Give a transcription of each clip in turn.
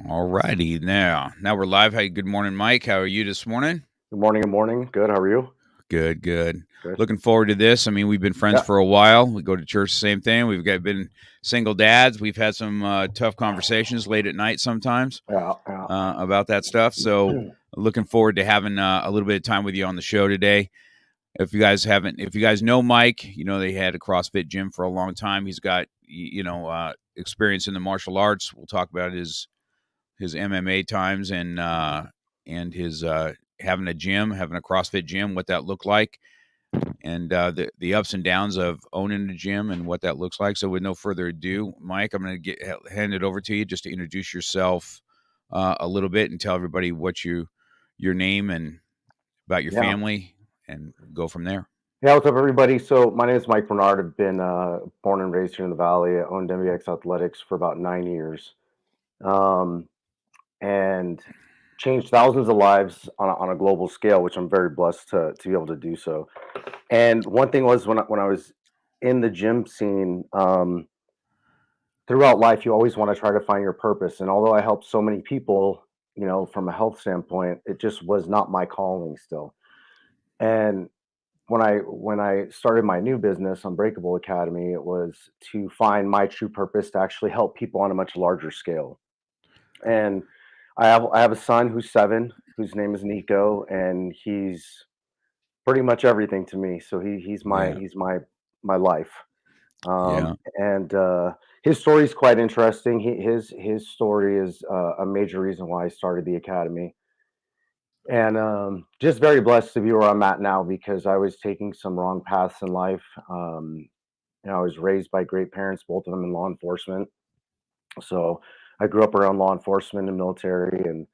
All righty. Now we're live. Hey, good morning, Mike. How are you this morning? Good morning. Good morning. Good. How are you? Good, good. Good. Looking forward to this. I mean, we've been friends Yeah. for a while. We go to church, same thing. Been single dads. We've had some tough conversations late at night sometimes Yeah. Yeah. about that stuff. So, looking forward to having a little bit of time with you on the show today. If you guys know Mike, you know they had a CrossFit gym for a long time. He's got experience in the martial arts. We'll talk about his MMA times and his having a gym, having a CrossFit gym, what that looked like, and the ups and downs of owning a gym and what that looks like. So, with no further ado, Mike, I'm going to hand it over to you just to introduce yourself a little bit and tell everybody your name and about your Yeah. family, and go from there. Yeah. What's up, everybody? So my name is Mike Barnard. I've been born and raised here in the Valley. I owned MBX Athletics for about 9 years, um, and changed thousands of lives on a global scale, which I'm very blessed to be able to do so. And one thing was when I was in the gym scene, throughout life, you always want to try to find your purpose. And although I helped so many people, from a health standpoint, it just was not my calling still. And when I started my new business, Unbreakable Academy, it was to find my true purpose to actually help people on a much larger scale. And I have a son who's 7, whose name is Nico, and he's pretty much everything to me. So he's my Yeah, he's my my life. yeah. And his story is quite interesting. His story is a major reason why I started the academy. And just very blessed to be where I'm at now because I was taking some wrong paths in life. I was raised by great parents, both of them in law enforcement. So I grew up around law enforcement and military and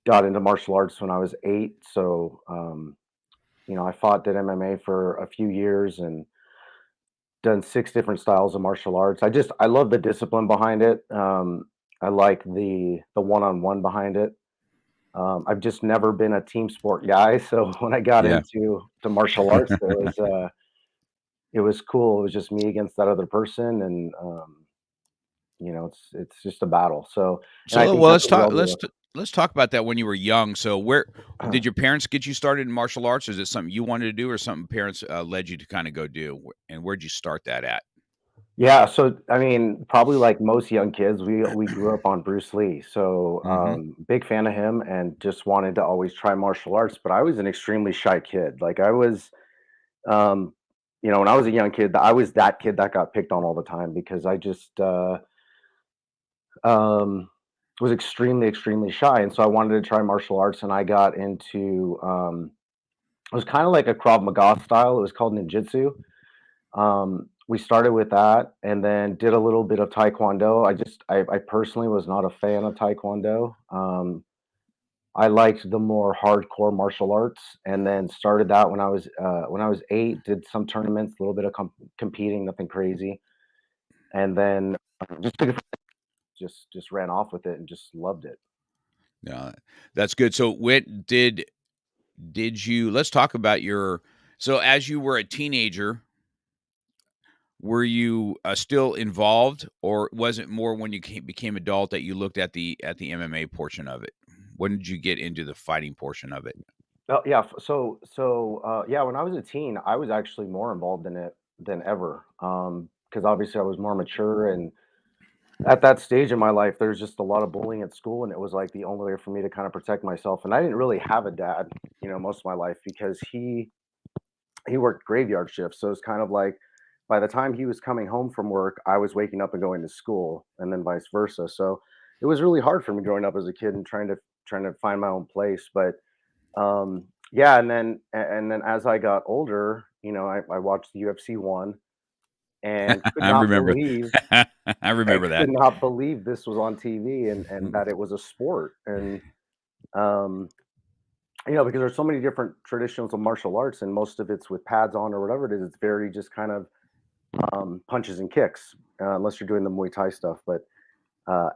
got into martial arts when I was 8. So, I did MMA for a few years and done 6 different styles of martial arts. I love the discipline behind it. I like the one-on-one behind it. I've just never been a team sport guy, so when I got Yeah. into martial arts, it was cool. It was just me against that other person, and it's just a battle. So, and I So, think well, that's what we all do. let's talk about that when you were young. So, where did your parents get you started in martial arts? Is it something you wanted to do, or something parents led you to kind of go do? And where'd you start that at? Yeah, so I mean, probably like most young kids, we grew up on Bruce Lee, so Hmm. big fan of him, and just wanted to always try martial arts. But I was an extremely shy kid. Like I was, um, when I was a young kid, I was that kid that got picked on all the time because I just um, was extremely, extremely shy, and so I wanted to try martial arts, and I got into it was kind of like a Krav Maga style. It was called ninjutsu. We started with that and then did a little bit of taekwondo. I personally was not a fan of taekwondo. I liked the more hardcore martial arts, and then started that when I was 8. Did some tournaments, a little bit of competing, nothing crazy, and then just took it, just ran off with it and just loved it. Yeah, that's good. So, when did you? Let's talk about your. So, as you were a teenager, were you still involved, or was it more when you became adult that you looked at the MMA portion of it? When did you get into the fighting portion of it? Oh yeah, yeah, when I was a teen, I was actually more involved in it than ever. Because obviously I was more mature, and at that stage in my life, there's just a lot of bullying at school, and it was like the only way for me to kind of protect myself. And I didn't really have a dad, most of my life because he worked graveyard shifts. So it's kind of like by the time he was coming home from work, I was waking up and going to school, and then vice versa. So it was really hard for me growing up as a kid and trying to find my own place. But yeah, and then as I got older, I watched the UFC one and could I not remember. believe I I remember that. could not believe this was on TV and that it was a sport. And um, because there's so many different traditions of martial arts, and most of it's with pads on or whatever it is. It's very just kind of punches and kicks, unless you're doing the Muay Thai stuff. But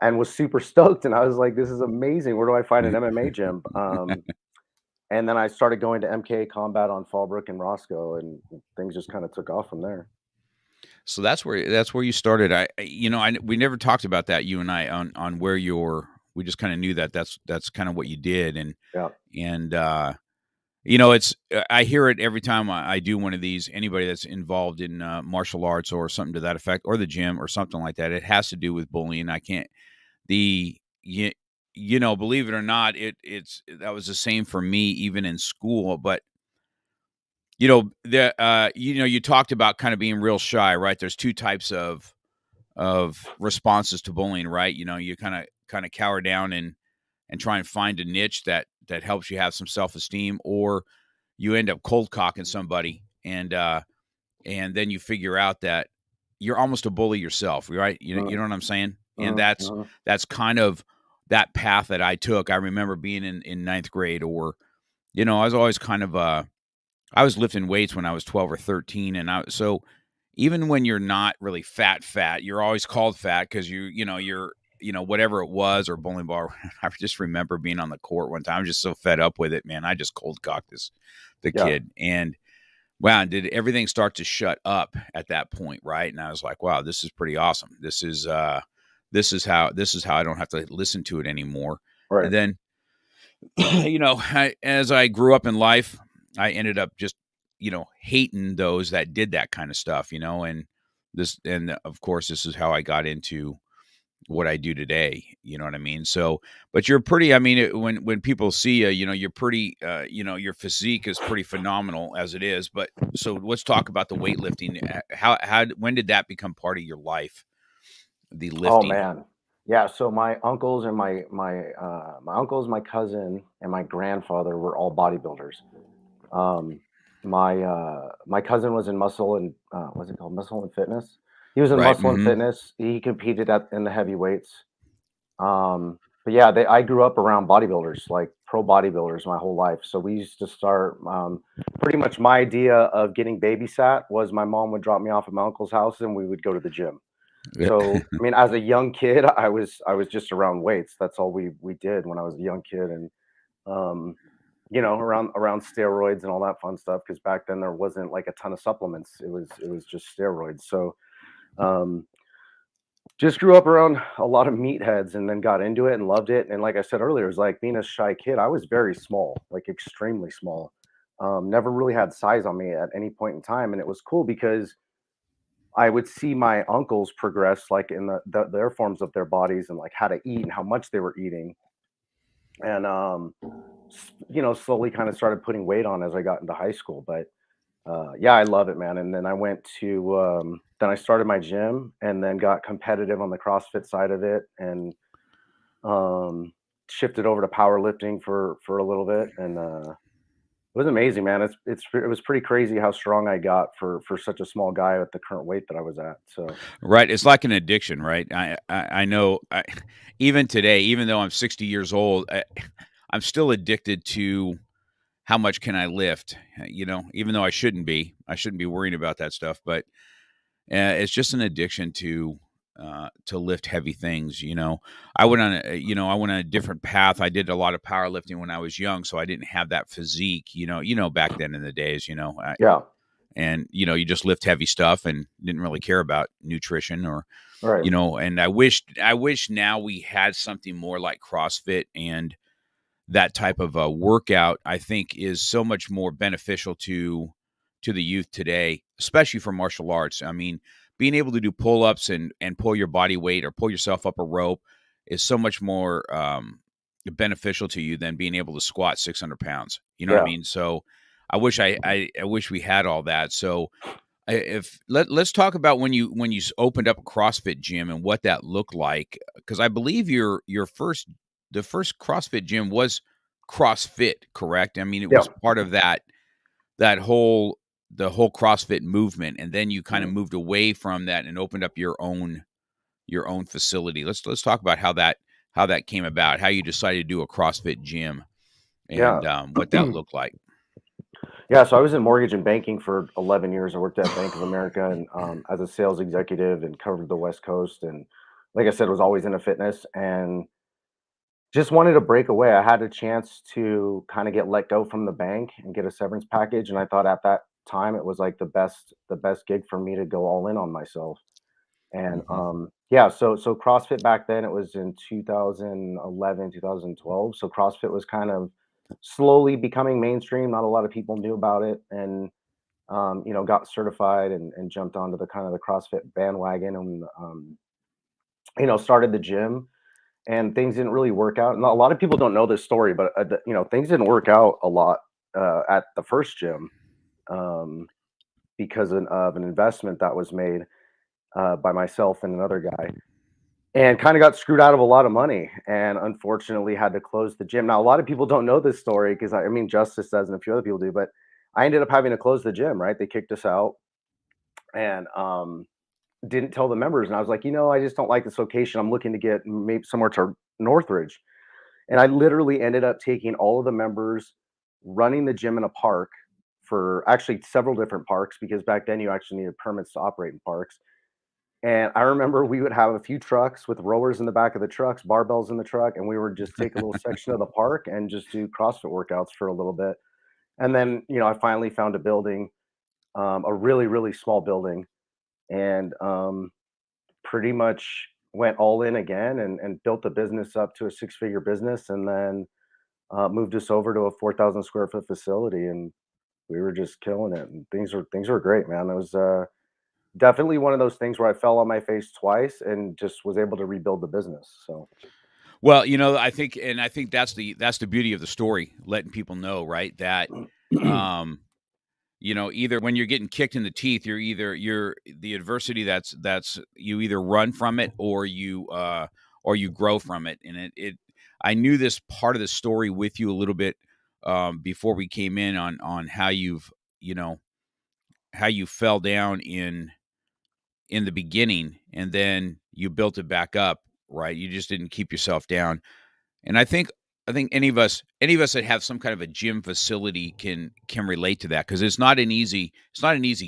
and was super stoked, and I was like, "This is amazing. Where do I find an MMA gym?" And then I started going to MK Combat on Fallbrook and Roscoe, and things just kind of took off from there. So that's where you started. We never talked about that, you and I, on where we just kind of knew that that's kind of what you did. Yeah. And you know, it's I hear it every time I do one of these. Anybody that's involved in martial arts or something to that effect, or the gym or something like that, it has to do with bullying. I can't the you know, believe it or not, it's that was the same for me even in school. But you know, you know, you talked about kind of being real shy, right? There's two types of responses to bullying, right? You know, you kind of cower down and try and find a niche that helps you have some self-esteem, or you end up cold cocking somebody, and then you figure out that you're almost a bully yourself, right? You know what I'm saying? And that's kind of that path that I took. I remember being in ninth grade, or you know, I was always kind of I was lifting weights when I was 12 or 13, and so even when you're not really fat, you're always called fat because you know, whatever it was, or bowling ball. I just remember being on the court one time. I was just so fed up with it, man. I just cold cocked the Yeah. kid, and wow, did everything start to shut up at that point, right? And I was like, wow, this is pretty awesome. This is how I don't have to listen to it anymore. Right. And then you know, as I grew up in life, I ended up just, you know, hating those that did that kind of stuff, you know, and of course, this is how I got into what I do today. You know what I mean? So, but you're pretty, I mean, when people see you, you know, you're pretty, you know, your physique is pretty phenomenal as it is. But so let's talk about the weightlifting. When did that become part of your life? The Oh lifting. man. Yeah, so my uncles and my uncles, my cousin, and my grandfather were all bodybuilders. Um, my cousin was in muscle and what's it called? Muscle and fitness. He was in Right. muscle and Hmm. fitness. He competed in the heavyweights. But yeah, I grew up around bodybuilders, like pro bodybuilders my whole life. So we used to start pretty much my idea of getting babysat was my mom would drop me off at my uncle's house and we would go to the gym. Yeah. So, I mean, as a young kid, I was just around weights. That's all we did when I was a young kid, and um, you know, around steroids and all that fun stuff. Because back then there wasn't like a ton of supplements. It was just steroids. So, um, just grew up around a lot of meatheads, and then got into it and loved it. And like I said earlier, it was like being a shy kid. I was very small, like extremely small. Never really had size on me at any point in time, and it was cool because I would see my uncles progress like in their forms of their bodies and like how to eat and how much they were eating. And you know, slowly kind of started putting weight on as I got into high school. But yeah, I love it, man. And then I went to then I started my gym and then got competitive on the CrossFit side of it and um shifted over to powerlifting for a little bit and it was amazing, man. It was pretty crazy how strong I got for such a small guy at the current weight that I was at. So Right, it's like an addiction, right? I know, even today, even though I'm 60 years old, I'm still addicted to how much can I lift, you know, even though I shouldn't be worrying about that stuff, but, it's just an addiction to lift heavy things, you know? I went on a different path. I did a lot of powerlifting when I was young, so I didn't have that physique, you know, back then in the days, you know, yeah, and you know, you just lift heavy stuff and didn't really care about nutrition, or right. you know, and I wish now we had something more like CrossFit, and that type of a workout I think is so much more beneficial to the youth today, especially for martial arts. I mean, being able to do pull-ups and pull your body weight or pull yourself up a rope is so much more beneficial to you than being able to squat 600 pounds. You know what I Yeah, mean? So I wish we had all that. So if let's talk about when you opened up a CrossFit gym and what that looked like, because I believe your first the first CrossFit gym was CrossFit, correct? I mean, it yeah. was part of that whole the whole CrossFit movement, and then you kind of Mhm. moved away from that and opened up your own facility. Let's talk about how that came about, how you decided to do a CrossFit gym, Yeah. and what that looked like. Yeah, so I was in mortgage and banking for 11 years. I worked at Bank of America and as a sales executive and covered the West Coast. And like I said, was always into fitness and just wanted to break away. I had a chance to kind of get let go from the bank and get a severance package. And I thought at that time it was like the best gig for me to go all in on myself. And Hmm. Yeah, so CrossFit back then, it was in 2011, 2012. So CrossFit was kind of slowly becoming mainstream. Not a lot of people knew about it, and got certified and jumped onto the kind of the CrossFit bandwagon, and started the gym. And things didn't really work out. And a lot of people don't know this story, but things didn't work out a lot at the first gym, um, because of an investment that was made by myself and another guy, and kind of got screwed out of a lot of money, and unfortunately had to close the gym. Now, a lot of people don't know this story because I mean, Justice does and a few other people do, but I ended up having to close the gym, right? They kicked us out, and didn't tell the members. And I was like, I just don't like this location. I'm looking to get maybe somewhere to Northridge. And I literally ended up taking all of the members, running the gym in a park, for actually several different parks, because back then you actually needed permits to operate in parks. And I remember we would have a few trucks with rowers in the back of the trucks, barbells in the truck, and we would just take a little section of the park and just do CrossFit workouts for a little bit. And then, I finally found a building, a really, really small building, and pretty much went all in again, and built the business up to a six-figure business, and then moved us over to a 4,000 square foot facility, and we were just killing it. And things were great, man. It was definitely one of those things where I fell on my face twice and just was able to rebuild the business. So Well, I think that's the beauty of the story, letting people know, right? That um either when you're getting kicked in the teeth, you're the adversity that's you either run from it or you grow from it. And it I knew this part of the story with you a little bit before we came in on how you know how you fell down in the beginning, and then you built it back up, right? You just didn't keep yourself down. And I think any of us that have some kind of a gym facility can relate to that, because it's not an easy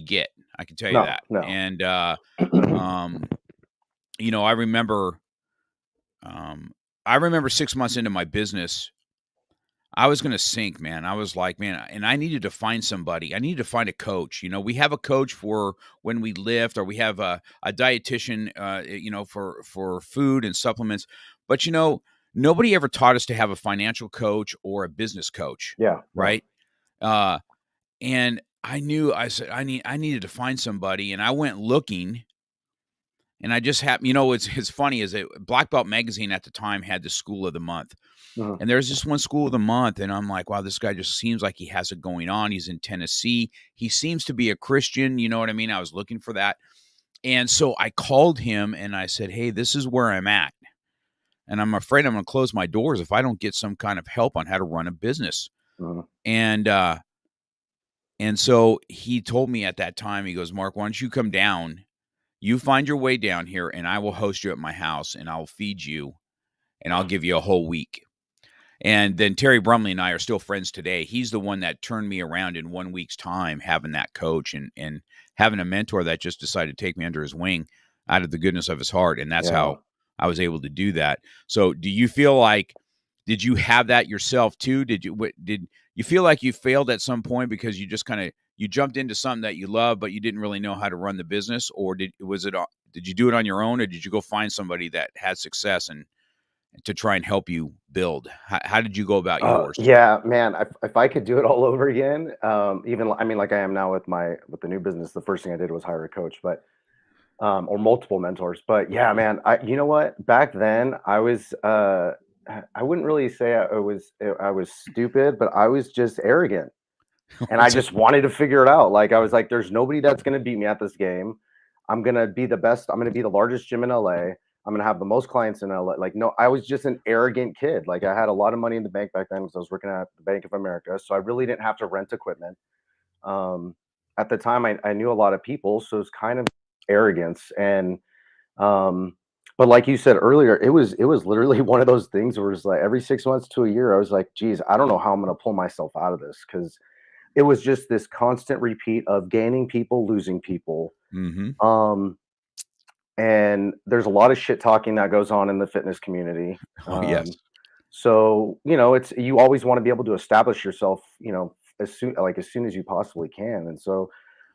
get. I can tell you no, that. no. And um, I remember um, 6 months into my business, I was going to sink, man. I was like, man, and I needed to find somebody. I needed to find a coach. We have a coach for when we lift, or we have a dietitian, for food and supplements. But nobody ever taught us to have a financial coach or a business coach, Yeah, yeah. right? Uh, and I said I needed to find somebody, and I went looking, and I just happened. It's funny is that Black Belt magazine at the time had the School of the Month. Mhm. And there's this one school of the month, and I'm like, wow, this guy just seems like he has it going on. He's in Tennessee. He seems to be a Christian. You know what I mean? I was looking for that. And so I called him and I said, hey, this is where I'm at. And I'm afraid I'm going to close my doors if I don't get some kind of help on how to run a business. Mhm. And, uh, and so he told me at that time, he goes, Mark, why don't you come down? You find your way down here, and I will host you at my house, and I'll feed you, and I'll give you a whole week. And then Terry Brumley and I are still friends today. He's the one that turned me around in 1 week's time, having that coach and having a mentor that just decided to take me under his wing out of the goodness of his heart. And that's Yeah. how I was able to do that. So do you feel like, did you have that yourself too? Did you feel like you failed at some point because you just you jumped into something that you love, but you didn't really know how to run the business? Or did you do it on your own, or did you go find somebody that had success and to try and help you build? How did you go about yours? Yeah, man. If I could do it all over again, I mean, like I am now with the new business, the first thing I did was hire a coach, but or multiple mentors. But yeah, man, you know what? Back then, I wouldn't really say I was stupid, but I was just arrogant, and I What's it? just wanted to figure it out. Like I was like, "There's nobody that's going to beat me at this game. I'm gonna be the best. I'm gonna be the largest gym in LA. I'm gonna have the most clients in LA." Like, no, I was just an arrogant kid. Like I had a lot of money in the bank back then because I was working at the Bank of America, so I really didn't have to rent equipment. Um, at the time, I knew a lot of people, so it's kind of arrogance. And um, but like you said earlier, it was literally one of those things where it's like every 6 months to a year, I was like, geez, I don't know how I'm gonna pull myself out of this, because it was just this constant repeat of gaining people, losing people. Mhm. Um, and there's a lot of shit talking that goes on in the fitness community. Oh, yes. So it's you always want to be able to establish yourself, as soon as you possibly can. And so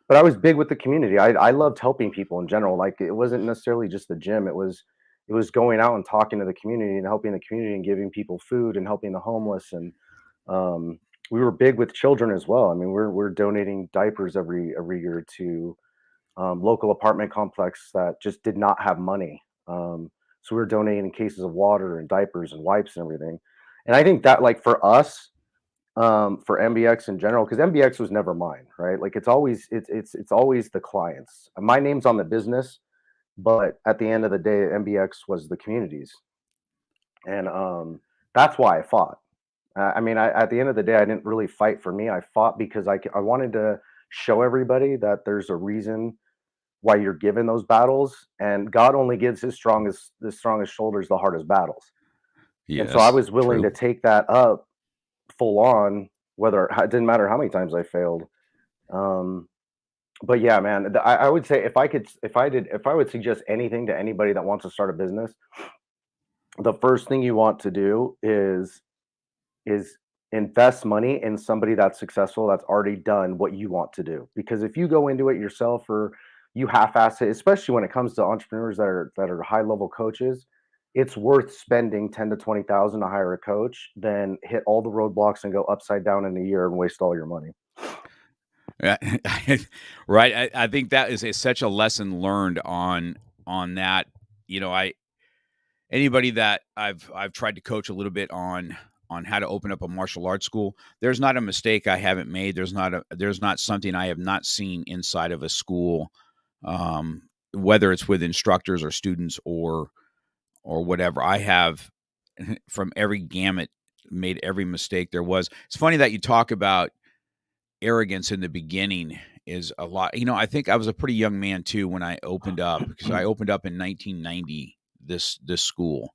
but I was big with the community. I loved helping people in general. Like it wasn't necessarily just the gym. It was going out and talking to the community and helping the community and giving people food and helping the homeless. And um, we were big with children as well. I mean, we're donating diapers every year to local apartment complex that just did not have money. So we were donating cases of water and diapers and wipes and everything. And I think that, like, for us, for MBX in general, because MBX was never mine, right? Like it's always the clients. My name's on the business, but at the end of the day, MBX was the communities, and that's why I fought. I mean, at the end of the day, I didn't really fight for me. I fought because I wanted to show everybody that there's a reason why you're given those battles, and God only gives the strongest shoulders the hardest battles. And so I Yes, was willing true. to take that up full on, whether it didn't matter how many times I failed. Um, but yeah, man, I would say if I would suggest anything to anybody that wants to start a business, the first thing you want to do is invest money in somebody that's successful, that's already done what you want to do. Because if you go into it yourself, or you half-ass it, especially when it comes to entrepreneurs that are high-level coaches, it's worth spending 10 to 20,000 to hire a coach than hit all the roadblocks and go upside down in a year and waste all your money. Yeah, right. I think that is such a lesson learned on that. You know, I anybody that I've tried to coach a little bit on how to open up a martial arts school. There's not a mistake I haven't made. There's not something I have not seen inside of a school, whether it's with instructors or students or whatever. I have from every gamut made every mistake there was. It's funny that you talk about arrogance in the beginning is a lot. I think I was a pretty young man too when I opened up, because I opened up in 1990 this school.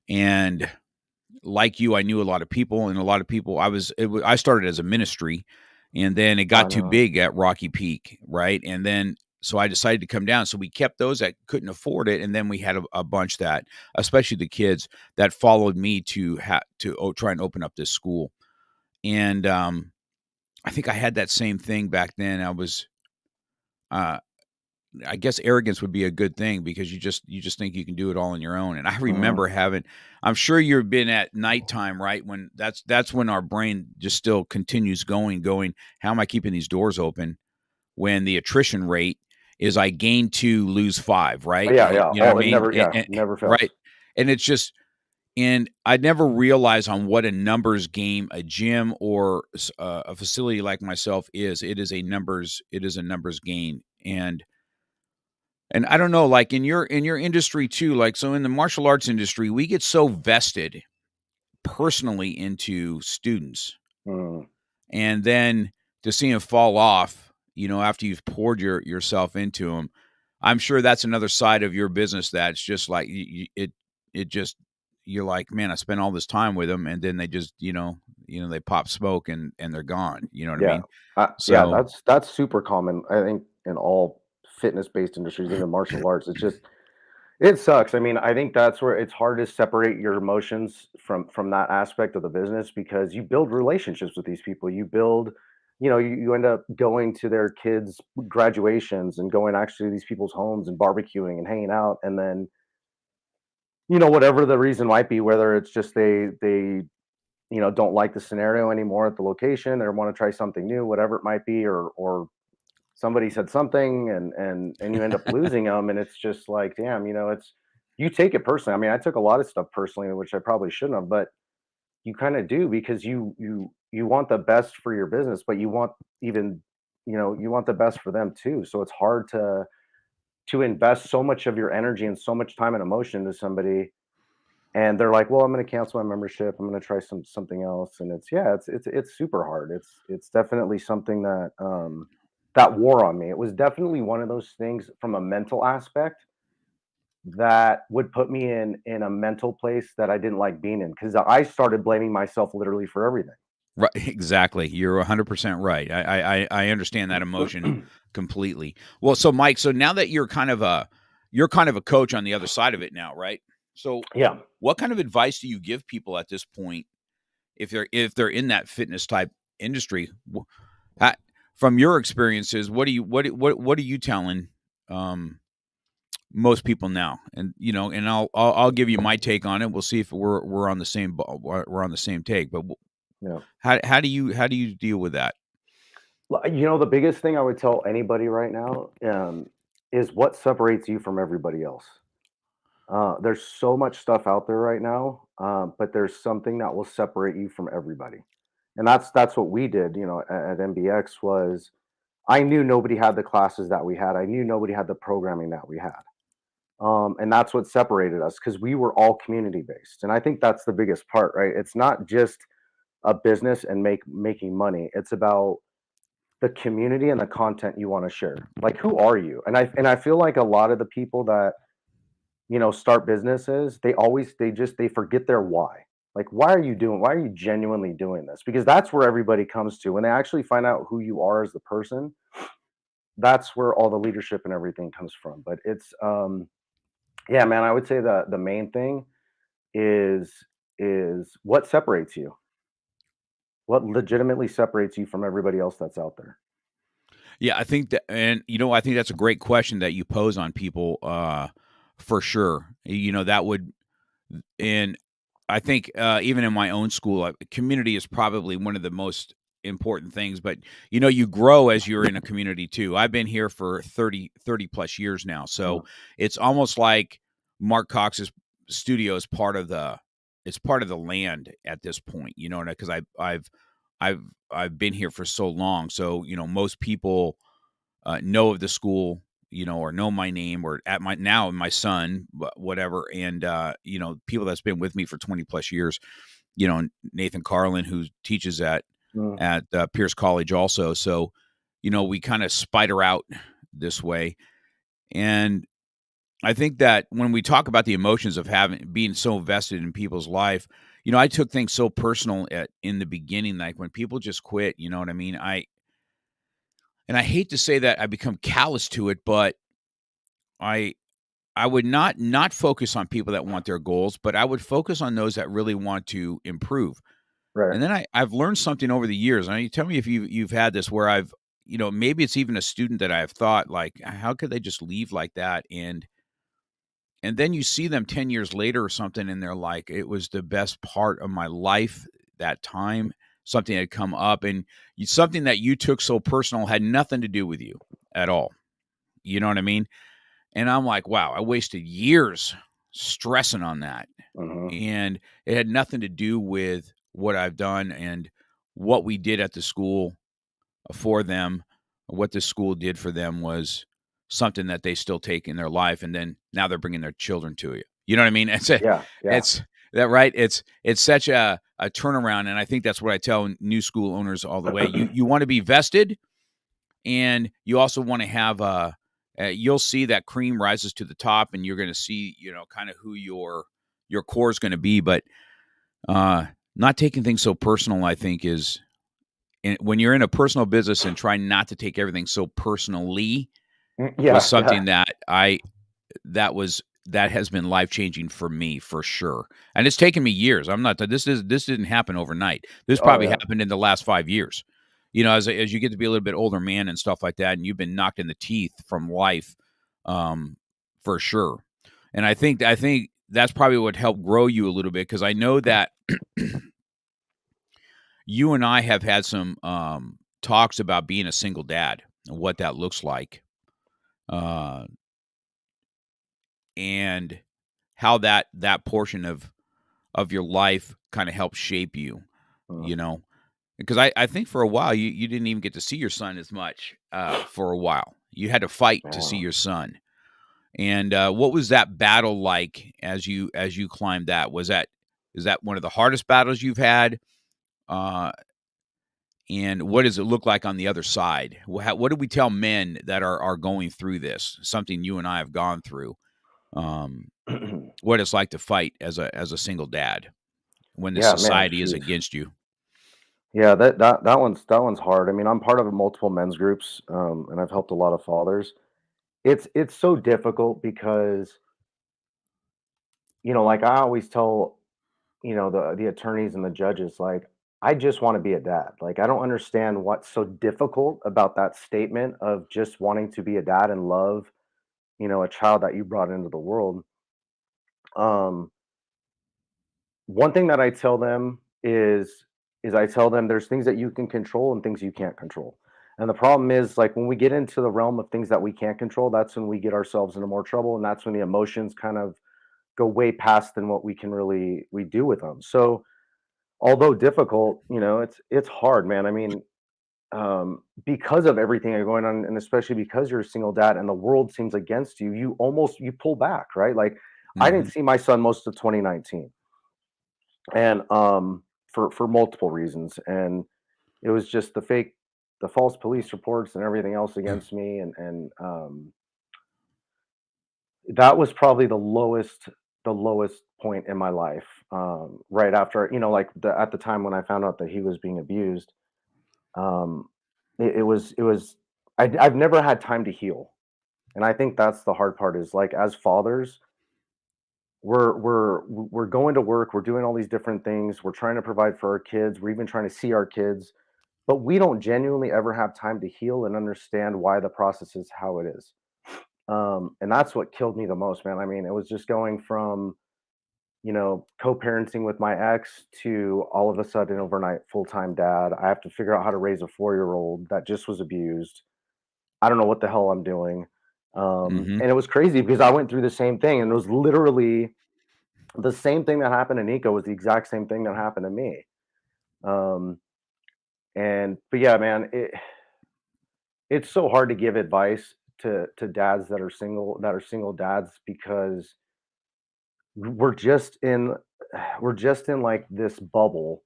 And like you, I knew a lot of people, and a lot of people I started as a ministry, and then it I got too know. big at Rocky Peak, right? And then so I decided to come down. So we kept those that couldn't afford it, and then we had a bunch that, especially the kids that followed me to try and open up this school. And I think I had that same thing back then. Uh, I guess arrogance would be a good thing, because you just think you can do it all on your own. And I Mhm. remember I'm sure you've been at nighttime, right? When that's when our brain just still continues going. How am I keeping these doors open? When the attrition rate is I gain 2, lose 5, right? Yeah, yeah. You know what I All it mean? never, yeah, never Right. fails. And it's just, and I never realized on what a numbers game a gym or a facility like myself is. It is a numbers game. And I don't know, like in your industry too, like, so in the martial arts industry, we get so vested personally into students, Mm. and then to see them fall off, after you've poured yourself into them. I'm sure that's another side of your business that's just like it just, you're like, man, I spent all this time with them, and then they just, they pop smoke and they're gone. You know what I Yeah. mean? Yeah, So that's super common, I think, in all fitness-based industries, even martial arts. It sucks. I mean, I think that's where it's hard to separate your emotions from that aspect of the business, because you build relationships with these people. You build, you end up going to their kids' graduations and going actually to these people's homes and barbecuing and hanging out, and then, whatever the reason might be, whether it's just they don't like the scenario anymore at the location, or want to try something new, whatever it might be, or somebody said something, and you end up losing them, and it's just like, damn, it's you take it personally. I mean, I took a lot of stuff personally, which I probably shouldn't have, but you kind of do, because you want the best for your business, but you want, even, you want the best for them too. So it's hard to invest so much of your energy and so much time and emotion into somebody, and they're like, well, I'm going to cancel my membership, I'm going to try something else. And it's super hard. It's definitely something that wore on me. It was definitely one of those things from a mental aspect that would put me in a mental place that I didn't like being in, because I started blaming myself literally for everything. right, exactly. You're 100% right. I understand that emotion completely. Well, so Mike, so now that you're kind of a coach on the other side of it now, right? So Yeah. what kind of advice do you give people at this point, if they're in that fitness type industry? from your experiences, what are you telling um, most people now? And and I'll give you my take on it. We'll see if we're on the same we're on the same take. But Yeah. how do you deal with that? The biggest thing I would tell anybody right now, is what separates you from everybody else. There's so much stuff out there right now, but there's something that will separate you from everybody, and that's what we did. At MBX was I knew nobody had the classes that we had. I knew nobody had the programming that we had. And that's what separated us because we were all community based. And I think that's the biggest part, right? It's not just a business and making money. It's about the community and the content you want to share. Like, who are you? And I feel like a lot of the people that start businesses, they forget their why. Like, why are you genuinely doing this? Because that's where everybody comes to when they actually find out who you are as the person. That's where all the leadership and everything comes from. But it's yeah, man, I would say the main thing is what separates you. What legitimately separates you from everybody else that's out there. Yeah, I think that, and I think that's a great question that you pose on people, for sure. That would, and I think even in my own school, community is probably one of the most important things. But you grow as you're in a community too. I've been here for 30 plus years now, so Mm, it's almost like Mark Cox's studio is part of the it's part of the land at this point. Because I've I've been here for so long. So most people know of the school, or know my name, or at my son, whatever. And people that's been with me for 20 plus years, Nathan Carlin, who teaches mm, at Pierce College also. So we kind of spider out this way. And I think that when we talk about the emotions of being so invested in people's life, I took things so personal in the beginning, like when people just quit. You know what I mean? And I hate to say that I become callous to it, but I I would not focus on people that want their goals, but I would focus on those that really want to improve. right. And then I've learned something over the years. And you tell me if you've had this, where maybe it's even a student that I've thought, like, how could they just leave like that? And then you see them 10 years later or something, and they're like, it was the best part of my life that time. Something had come up, and something that you took so personal had nothing to do with you at all. You know what I mean? And I'm like, wow, I wasted years stressing on that. Hmm. And it had nothing to do with what I've done and what we did at the school for them. What the school did for them was something that they still take in their life. And then now they're bringing their children to you. You know what I mean? Yeah, yeah. It's that, right? It's such a turnaround. And I think that's what I tell new school owners all the way. You want to be vested, and you also want to have you'll see that cream rises to the top, and you're going to see kind of who your core is going to be. But uh not taking things so personal, I think, is when you're in a personal business, and try not to take everything so personally, was Yeah, yeah. something that has been life changing for me, for sure. And it's taken me years. I'm not this didn't happen overnight. This Oh, probably yeah. happened in the last 5 years. As you get to be a little bit older man and stuff like that, and you've been knocked in the teeth from life, um, for sure. And I think that's probably what helped grow you a little bit, because I know that you and I have had some talks about being a single dad and what that looks like. Uh, and how that portion of your life kind of helps shape you, Mm, you know? Because I think for a while you didn't even get to see your son as much, for a while. You had to fight to see yeah. your son. And what was that battle like as you climbed that? Is that one of the hardest battles you've had? Uh, and what does it look like on the other side? What do we tell men that are going through this? Something you and I have gone through. Um, what it's like to fight as a single dad when the Yeah, man. society is Jeez. against you. Yeah, that one's hard. I mean, I'm part of multiple men's groups, and I've helped a lot of fathers. It's so difficult because like I always tell the attorneys and the judges, like, I just want to be a dad. Like, I don't understand what's so difficult about that statement of just wanting to be a dad and love, a child that you brought into the world. Um, One thing that I tell them is I tell them there's things that you can control and things you can't control. And the problem is, like, when we get into the realm of things that we can't control, that's when we get ourselves into more trouble, and that's when the emotions kind of go way past than what we do with them. So, although difficult, it's hard, man. I mean, because of everything that's going on, and especially because you're a single dad and the world seems against you, you pull back, right? Like, I didn't Mhm. see my son most of 2019, and for multiple reasons, and it was just the false police reports and everything else against me, and that was probably the lowest point in my life. Right after, like, at the time when I found out that he was being abused. um, it was I've never had time to heal, and I think that's the hard part. Is, like, as fathers, we're going to work, we're doing all these different things, we're trying to provide for our kids, we're even trying to see our kids, but we don't genuinely ever have time to heal and understand why the process is how it is. And that's what killed me the most, man. I mean, it was just going from, co-parenting with my ex to all of a sudden overnight full-time dad. I have to figure out how to raise a 4-year-old that just was abused. I don't know what the hell I'm doing. Mhm. And it was crazy because I went through the same thing, and it was literally the same thing that happened to Nico was the exact same thing that happened to me. Um, but yeah, man, it's so hard to give advice to dads that are single dads, because we're just in we're just in, like, this bubble,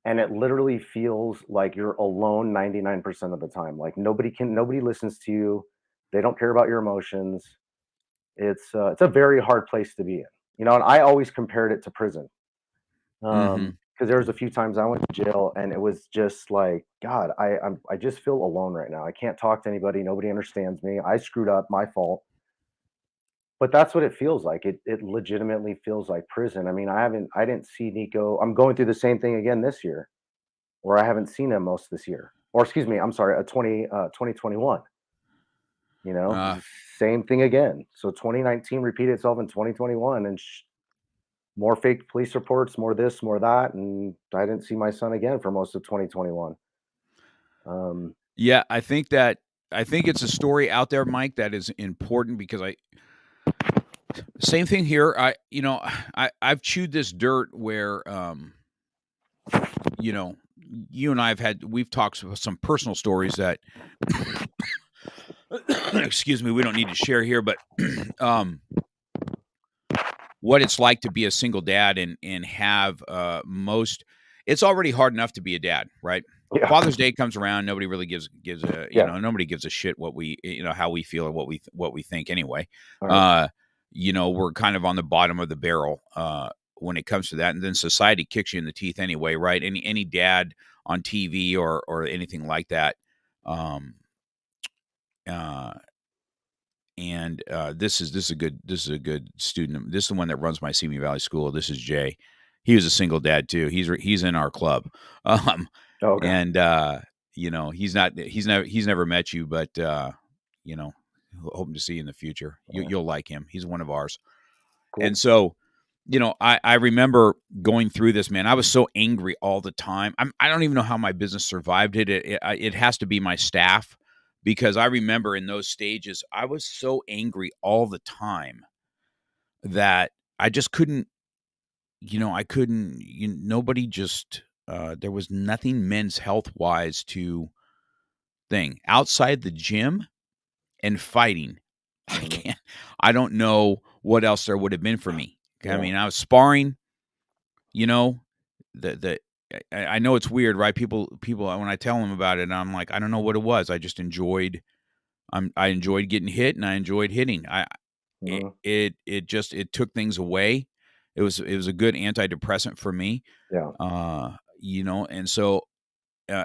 and it literally feels like you're alone 99% of the time. Like, nobody listens to you. They don't care about your emotions. It's a very hard place to be in. And I always compared it to prison. Mhm. Because there was a few times I went to jail, and it was just like, God, I just feel alone right now. I can't talk to anybody. Nobody understands me. I screwed up. My fault. But that's what it feels like. It legitimately feels like prison. I mean, I didn't see Nico. I'm going through the same thing again this year, where I haven't seen him most this year. Or excuse me, I'm sorry, 2021. Uh, Same thing again. So 2019 repeated itself in 2021, and more fake police reports, more this, more that, and I didn't see my son again for most of 2021. Um, yeah, I think it's a story out there, Mike, that is important because I same thing here. I've chewed this dirt where you know, you and I we've talked some personal stories that excuse me, we don't need to share here, but um what it's like to be a single dad and have most it's already hard enough to be a dad, right? yeah, Father's Day comes around, nobody really gives a yeah, nobody gives a shit what how we feel or what we think anyway. all right, Uh we're kind of on the bottom of the barrel when it comes to that, and then society kicks you in the teeth anyway, right? Any dad on TV or anything like that. Um uh and this is a good student. This is the one that runs my Simi Valley School. This is Jay. He was a single dad too. He's in our club, um, oh, okay, and he's never met you, but you know, hoping to see you in the future. yeah, You'll like him. He's one of ours, and cool, so I remember going through this, man. I was so angry all the time. I don't even know how my business survived it. It has to be my staff, because I remember in those stages, I was so angry all the time that I just couldn't, I couldn't, nobody just, there was nothing men's health wise to thing outside the gym and fighting. I hmm, can't, I don't know what else there would have been for me. I yeah, mean, I was sparring, you know, the I know it's weird, right? People when I tell them about it, I'm like, I don't know what it was. I just enjoyed I enjoyed getting hit and I enjoyed hitting. hmm, It took things away. It was a good antidepressant for me. yeah, And so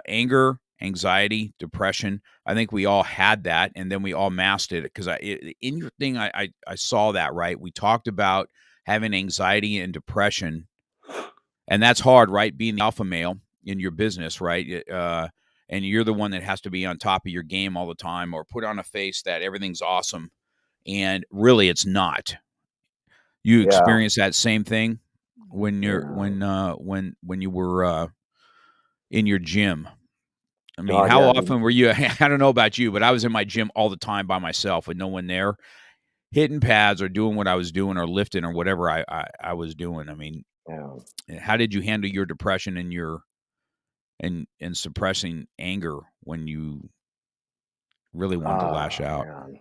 anger, anxiety, depression, I think we all had that, and then we all masked it because in your thing I saw that, right? We talked about having anxiety and depression, and that's hard, right? Being the alpha male. in your business, right? And you're the one that has to be on top of your game all the time, or put on a face that everything's awesome, and really it's not. You Yeah. experience that same thing when you're Yeah. when you were in your gym. I mean, God, how yeah, dude. often were you? I don't know about you, but I was in my gym all the time by myself with no one there, hitting pads or doing what I was doing or lifting or whatever I was doing. I mean, Yeah. how did you handle your depression and your and suppressing anger when you really wanted to lash Oh out? man.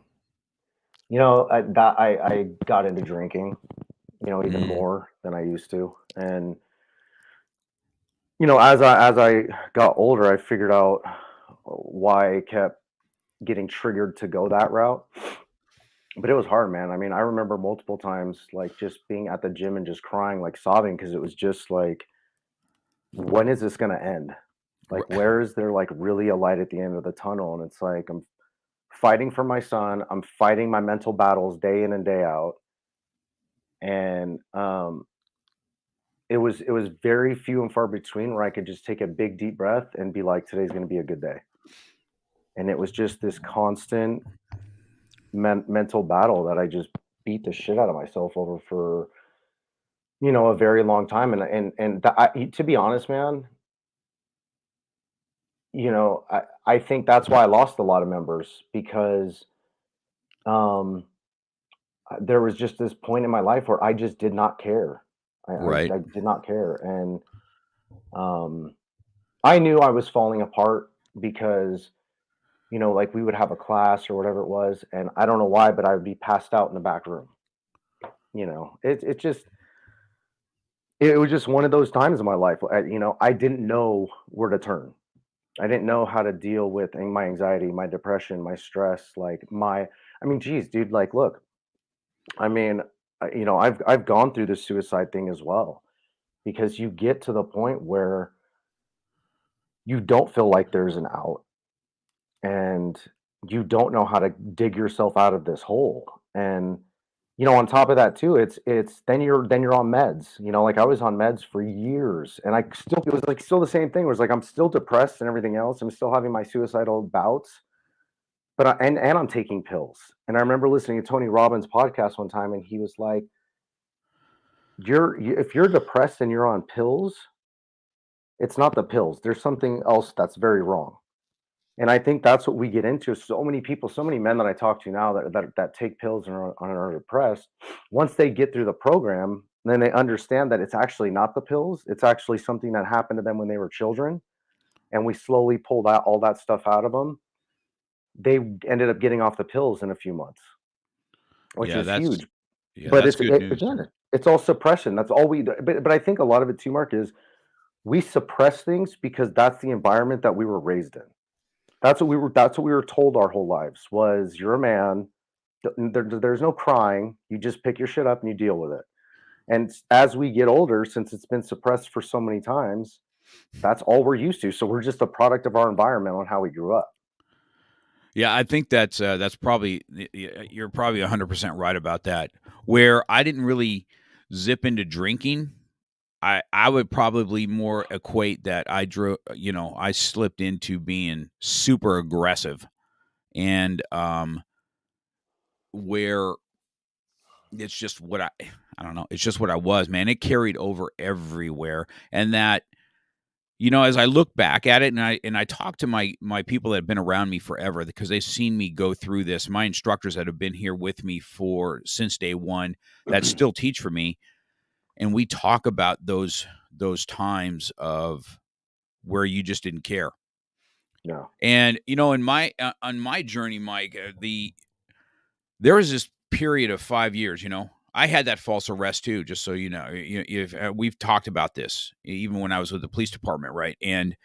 You know, I got into drinking, you know, even Mm, more than I used to. And you know, as I got older, I figured out why I kept getting triggered to go that route. But it was hard, man. I mean, I remember multiple times like just being at the gym and just crying, like sobbing, because it was just like, when is this gonna end? Like, r- where is there like really a light at the end of the tunnel? And it's like I'm fighting for my son. I'm fighting my mental battles day in and day out. And it was very few and far between where I could just take a big deep breath and be like, today's gonna be a good day. And it was just this constant mental battle that I just beat the shit out of myself over for, you know, a very long time. To be honest, man, you know, I think that's why I lost a lot of members because um there was just this point in my life where I just did not care. right. I did not care. And um I knew I was falling apart because, you know, like we would have a class or whatever it was, and I don't know why, but I would be passed out in the back room. You know, it was just one of those times in my life. You know, I didn't know where to turn. I didn't know how to deal with my anxiety, my depression, my stress, I mean, geez, dude, like, look, I mean, you know, I've gone through the suicide thing as well because you get to the point where you don't feel like there's an out and you don't know how to dig yourself out of this hole. And you know, on top of that too, it's then you're on meds. You know, like I was on meds for years, and I still it was like still the same thing. It was like I'm still depressed and everything else. I'm still having my suicidal bouts, but and I'm taking pills. And I remember listening to Tony Robbins' podcast one time, and he was like, if you're depressed and you're on pills, it's not the pills. There's something else that's very wrong." And I think that's what we get into. So many people, so many men that I talk to now that take pills and are depressed, once they get through the program, then they understand that it's actually not the pills. It's actually something that happened to them when they were children. And we slowly pulled out all that stuff out of them. They ended up getting off the pills in a few months, which Yeah, is that's huge. yeah, But that's good news. again, it's all suppression. That's all we do. But I think a lot of it too, Mark, is we suppress things because that's the environment that we were raised in. That's what we were told our whole lives was you're a man. There's no crying. You just pick your shit up and you deal with it. And as we get older, since it's been suppressed for so many times, that's all we're used to. So we're just a product of our environment on how we grew up. Yeah, I think that's probably you're probably 100% right about that. Where I didn't really zip into drinking, I would probably more equate that I drew, I slipped into being super aggressive, and where it's just what I don't know, it's just what I was, man. It carried over everywhere, and that, as I look back at it, and I talk to my people that have been around me forever because they've seen me go through this. My instructors that have been here with me for since day one that still teach for me, and we talk about those times of where you just didn't care. No. And in my on my journey, Mike, there was this period of 5 years. I had that false arrest too. Just so you know, we've talked about this even when I was with the police department, right? Mm.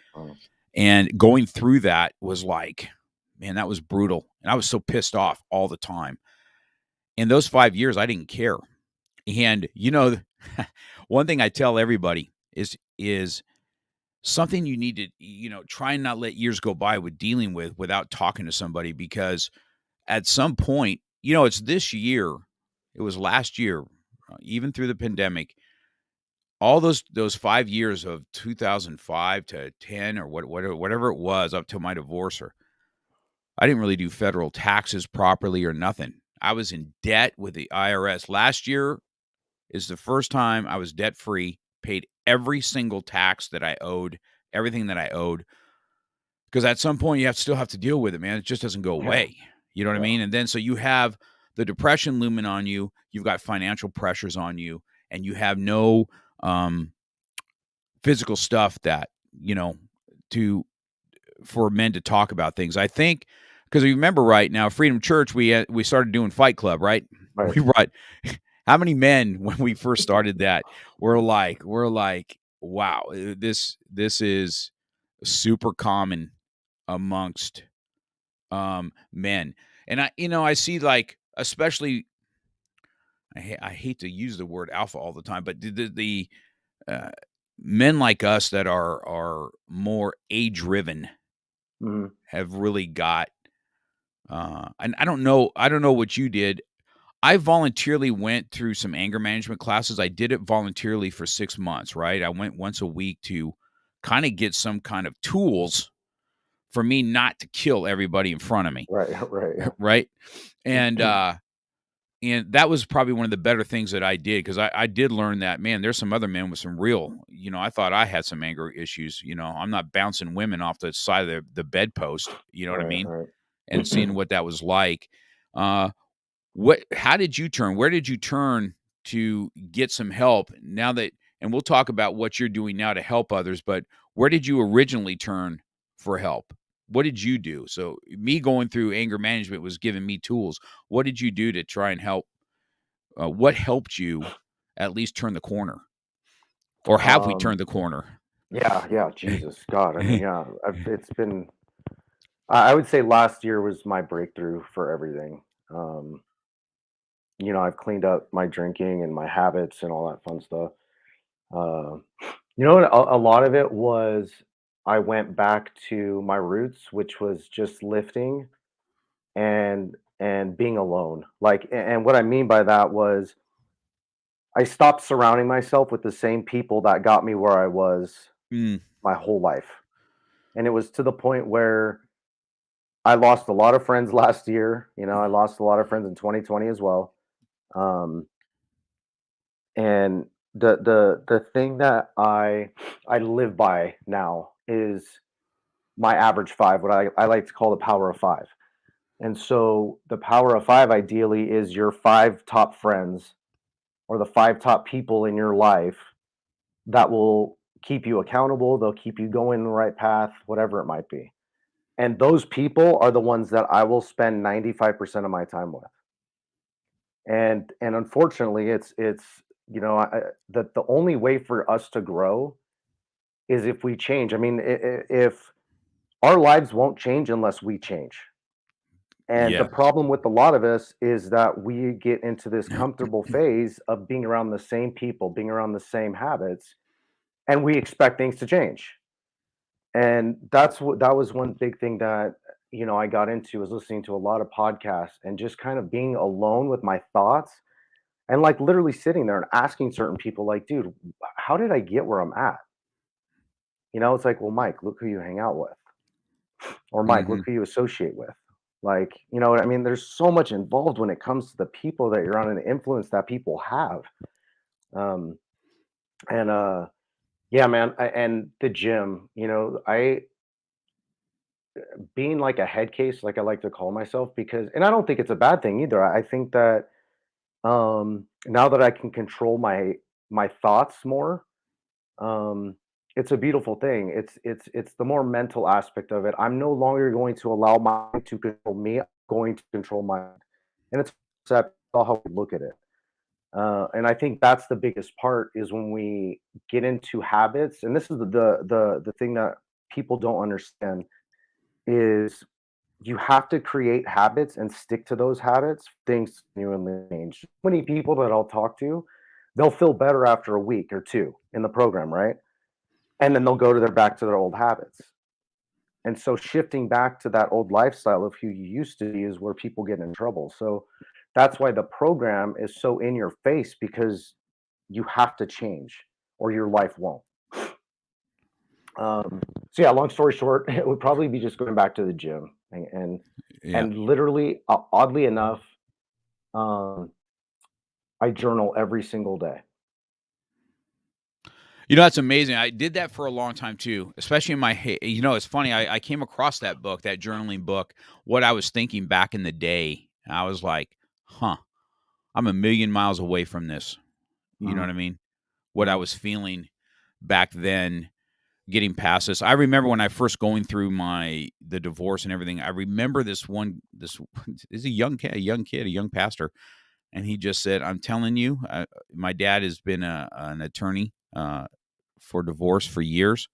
And going through that was like, man, that was brutal, and I was so pissed off all the time. In those 5 years, I didn't care. And one thing I tell everybody is something you need to, try and not let years go by with dealing with without talking to somebody, because at some point, it's this year, it was last year, even through the pandemic, all those 5 years of 2005 to 10 or whatever it was up till my divorce, or I didn't really do federal taxes properly or nothing. I was in debt with the IRS. Last year is the first time I was debt free, paid every single tax that I owed, everything that I owed. Because at some point you still have to deal with it, man. It just doesn't go Yeah. away. You know what I Yeah. mean? And then so you have the depression looming on you. You've got financial pressures on you, and you have no physical stuff that, to for men to talk about things. I think because you remember right now, Freedom Church, we started doing Fight Club, right? Right. We brought how many men when we first started that were like, wow, this is super common amongst men. And I see, like, especially, I hate to use the word alpha all the time, but the uh, men like us that are more age driven Hmm. have really got and I don't know what you did. I voluntarily went through some anger management classes. I did it voluntarily for 6 months, right? I went once a week to kind of get some kind of tools for me not to kill everybody in front of me, Right. Right. Yeah. right? And that was probably one of the better things that I did, because I did learn that, man, there's some other men with some real, I thought I had some anger issues. I'm not bouncing women off the side of the bedpost, you know what I Right. mean? Right. And seeing what that was like. How did you turn? Where did you turn to get some help now that, and we'll talk about what you're doing now to help others, but where did you originally turn for help? What did you do? So me going through anger management was giving me tools. What did you do to try and help? What helped you at least turn the corner, or have we Um, turned the corner? yeah, yeah, Jesus, God. I mean, yeah, it's been, I would say last year was my breakthrough for everything. Um, I've cleaned up my drinking and my habits and all that fun stuff. Uh, what? A lot of it was I went back to my roots, which was just lifting and being alone. Like, and what I mean by that was I stopped surrounding myself with the same people that got me where I was Mm, my whole life. And it was to the point where I lost a lot of friends last year. I lost a lot of friends in 2020 as well. Um, and the thing that I live by now is my average five, what I like to call the power of five. And so the power of five ideally is your five top friends or the five top people in your life that will keep you accountable. They'll keep you going in the right path, whatever it might be. And those people are the ones that I will spend 95% of my time with. And unfortunately, it's the only way for us to grow is if we change. I mean, if our lives won't change unless we change. And the yeah. problem with a lot of us is that we get into this comfortable phase of being around the same people, being around the same habits, and we expect things to change. And that was one big thing that I got into, was listening to a lot of podcasts and just kind of being alone with my thoughts, and like literally sitting there and asking certain people, like, dude, how did I get where I'm at? It's like, well, Mike, look who you hang out with, or Mike, look Hmm. who you associate with. Like, what I mean? There's so much involved when it comes to the people that you're on and the influence that people have. Um, and yeah, man, and the gym, I being like a head case, like I like to call myself, because, and I don't think it's a bad thing either. I think that now that I can control my thoughts more, um, it's a beautiful thing. It's the more mental aspect of it. I'm no longer going to allow mind to control me. I'm going to control mind, and it's all how we look at it. And I think that's the biggest part, is when we get into habits. And this is the thing that people don't understand is you have to create habits and stick to those habits. Things genuinely change. So many people that I'll talk to, they'll feel better after a week or two in the program, right? And then they'll go to their back to their old habits. And so shifting back to that old lifestyle of who you used to be is where people get in trouble. So that's why the program is so in your face, because you have to change. or your life won't. So yeah, long story short, it would probably be just going back to the gym Yeah. and literally, oddly enough, um, I journal every single day. You know, that's amazing. I did that for a long time too, especially in my, you know, it's funny. I came across that book, that journaling book, what I was thinking back in the day. I was like, huh, I'm a million miles away from this. You know Mm-hmm. what I mean? What I Mm-hmm. was feeling back then, getting past this. I remember when I first going through the divorce and everything. I remember this is a young kid, a young pastor, and he just said, "I'm telling you, my dad has been an attorney for divorce for years.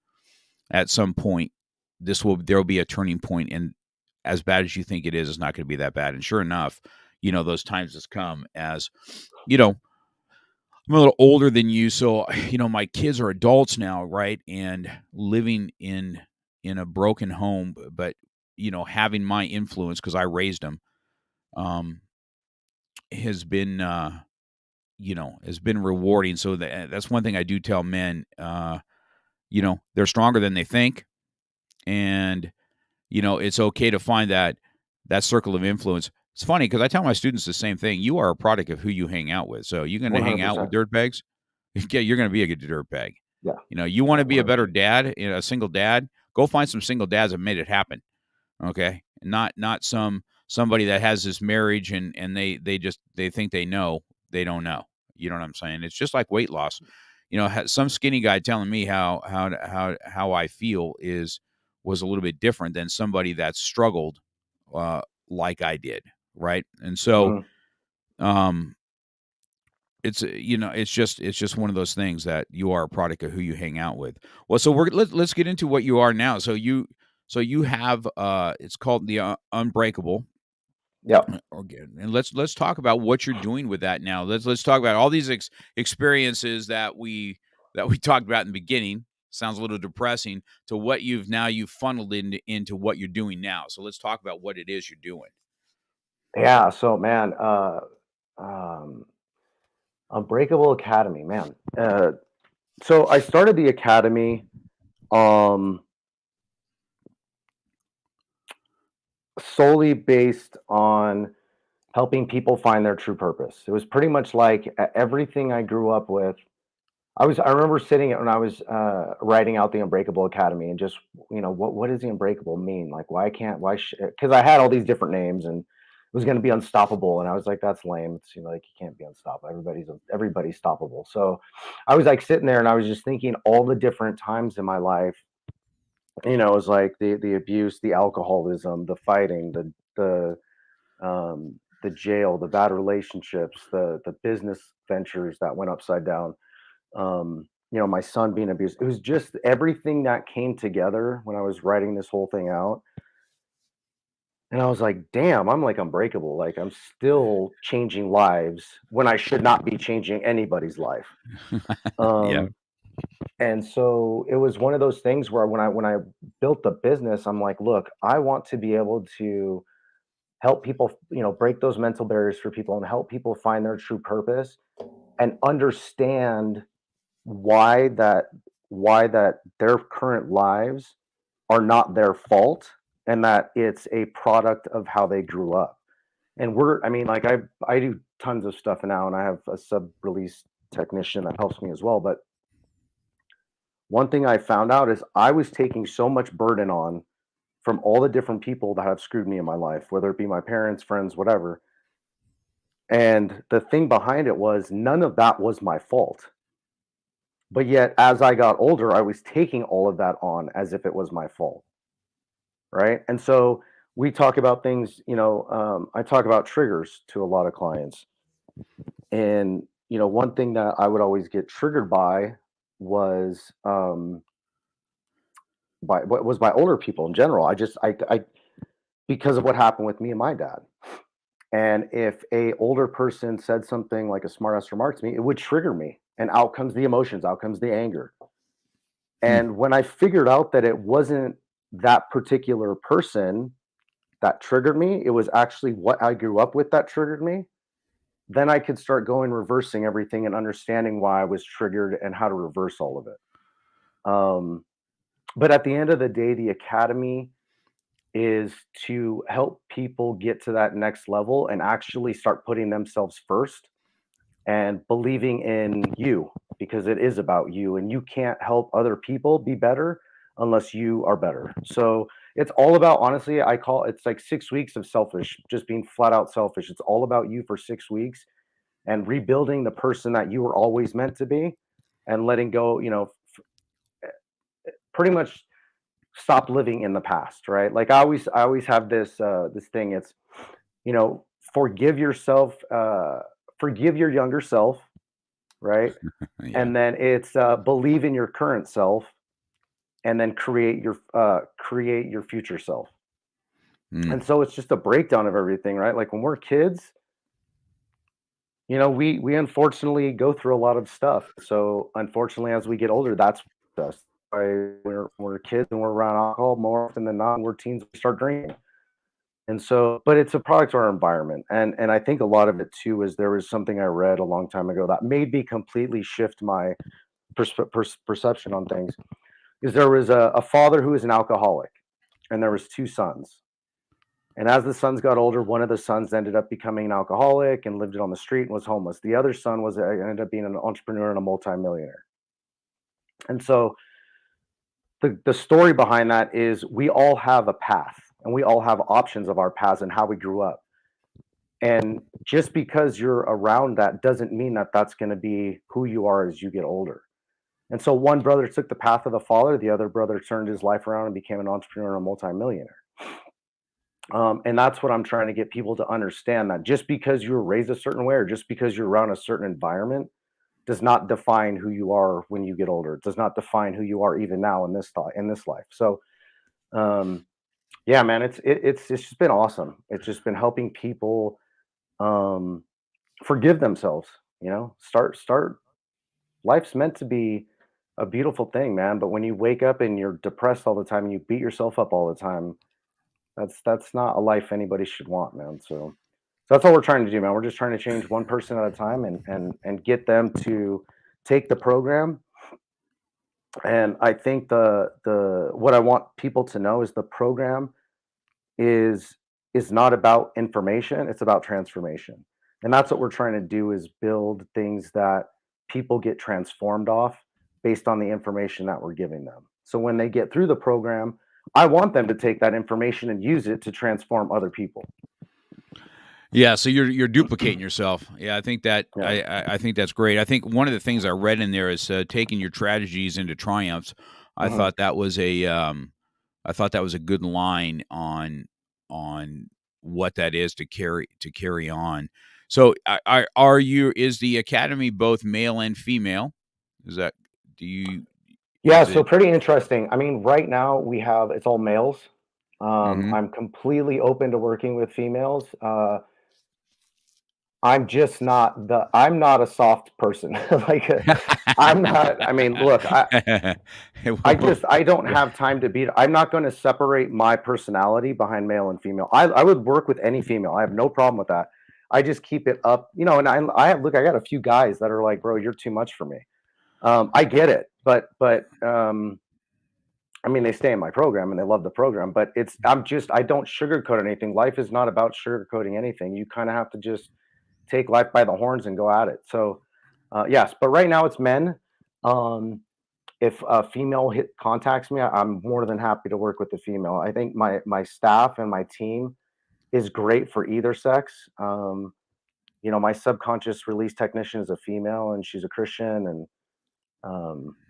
At some point, there'll be a turning point, and as bad as you think it is, it's not going to be that bad." And sure enough, you know, those times has come. As you know, I'm a little older than you, so you know, my kids are adults now, right? And living in a broken home, but you know, having my influence because I raised them, um, has been has been rewarding. So that's one thing I do tell men. You know, they're stronger than they think, and you know, it's okay to find that circle of influence. It's funny because I tell my students the same thing. You are a product of who you hang out with. So you're going to hang out with 100%. dirtbags. Yeah, you're going to be a good dirtbag. Yeah. You know, you want Yeah. to be a better 100%. dad, you know, a single dad. Go find some single dads that made it happen. Okay, not somebody that has this marriage and they think they know, they don't know. You know what I'm saying? It's just like weight loss. You know, some skinny guy telling me how I feel was a little bit different than somebody that struggled uh, like I did, right? And so Mm-hmm. um, it's just one of those things that you are a product of who you hang out with. Well, so let's get into what you are now. So you have it's called the unbreakable. Yeah. Okay, and let's talk about what you're doing with that now. Let's talk about all these experiences that we talked about in the beginning. Sounds a little depressing to what you've funneled into what you're doing now. So let's talk about what it is you're doing. Yeah. So man, um, Unbreakable Academy, man. So I started the academy um, solely based on helping people find their true purpose. It was pretty much like everything I grew up with. I remember sitting when I was writing out the Unbreakable Academy and just what does the Unbreakable mean? Like because I had all these different names and it was going to be unstoppable and I was like that's lame. It's like you can't be unstoppable. Everybody's stoppable. So I was like sitting there and I was just thinking all the different times in my life. It was like the abuse, the alcoholism, the fighting, the jail, the bad relationships, the business ventures that went upside down. My son being abused. It was just everything that came together when I was writing this whole thing out. And I was like, damn, I'm like unbreakable. Like I'm still changing lives when I should not be changing anybody's life. Yeah. Um, and so it was one of those things where when I built the business, I'm like, look, I want to be able to help people, break those mental barriers for people and help people find their true purpose and understand why that why that their current lives are not their fault and that it's a product of how they grew up. And like I do tons of stuff now and I have a sub release technician that helps me as well. But one thing I found out is I was taking so much burden on from all the different people that have screwed me in my life, whether it be my parents, friends, whatever. And the thing behind it was none of that was my fault. But yet, as I got older, I was taking all of that on as if it was my fault. Right. And so we talk about things, I talk about triggers to a lot of clients. And, one thing that I would always get triggered by was, by older people in general. I because of what happened with me and my dad. And if a older person said something like a smart ass remark to me, it would trigger me. And out comes the emotions, out comes the anger. Hmm. And when I figured out that it wasn't that particular person that triggered me, it was actually what I grew up with that triggered me. then I could start going reversing everything and understanding why I was triggered and how to reverse all of it. But at the end of the day, the academy is to help people get to that next level and actually start putting themselves first and believing in you, because it is about you, and you can't help other people be better unless you are better. So it's all about, honestly, I call it's like 6 weeks of selfish, just being flat out selfish. It's all about you for 6 weeks and rebuilding the person that you were always meant to be, and letting go, pretty much stop living in the past, right? Like I always have this thing. It's, you know, forgive yourself, forgive your younger self, right? Yeah. And then it's believe in your current self, and then create your future self. Mm. And so it's just a breakdown of everything, right? Like when we're kids, we unfortunately go through a lot of stuff. So unfortunately, as we get older, that's us. Why we're kids and we're around alcohol more often than not. We're teens, we start drinking. And so, but it's a product of our environment. And I think a lot of it too is there was something I read a long time ago that made me completely shift my perception on things. Is there was a father who was an alcoholic, and there was two sons. And as the sons got older, one of the sons ended up becoming an alcoholic and lived on the street and was homeless. The other son was ended up being an entrepreneur and a multimillionaire. And so the story behind that is we all have a path, and we all have options of our paths and how we grew up. And just because you're around that doesn't mean that that's going to be who you are as you get older. And so one brother took the path of the father, the other brother turned his life around and became an entrepreneur and a multimillionaire. And that's what I'm trying to get people to understand, that just because you were raised a certain way or just because you're around a certain environment does not define who you are when you get older. It does not define who you are even now in this thought in this life. So um, yeah, man, it's just been awesome. It's just been helping people um, forgive themselves. Start. Life's meant to be a beautiful thing, man. But when you wake up and you're depressed all the time and you beat yourself up all the time, that's not a life anybody should want, man. So that's all we're trying to do, man. We're just trying to change one person at a time, and get them to take the program. And I think the what I want people to know is the program is is not about information, it's about transformation. And that's what we're trying to do, is build things that people get transformed off based on the information that we're giving them. So when they get through the program, I want them to take that information and use it to transform other people. Yeah, so you're duplicating yourself. Yeah, I think that Yeah. I think that's great. I think one of the things I read in there is taking your tragedies into triumphs. I Mhm. thought that was I thought that was a good line on what that is to carry on. So, are you is the academy both male and female? Is that do you Yeah, is so it? pretty interesting. I mean, right now it's all males. Mhm. I'm completely open to working with females. I'm not a soft person. Like, I'm not, I mean, look, I don't have time to beat. I'm not going to separate my personality behind male and female. I would work with any female. I have no problem with that. I just keep it up, and I got a few guys that are like, bro, you're too much for me. I get it, but I mean, they stay in my program and they love the program, but I don't sugarcoat anything. Life is not about sugarcoating anything. You kind of have to just take life by the horns and go at it. So, yes, but right now it's men. Um, if a female contacts me, I'm more than happy to work with the female. I think my staff and my team is great for either sex. My subconscious release technician is a female and she's a Christian, and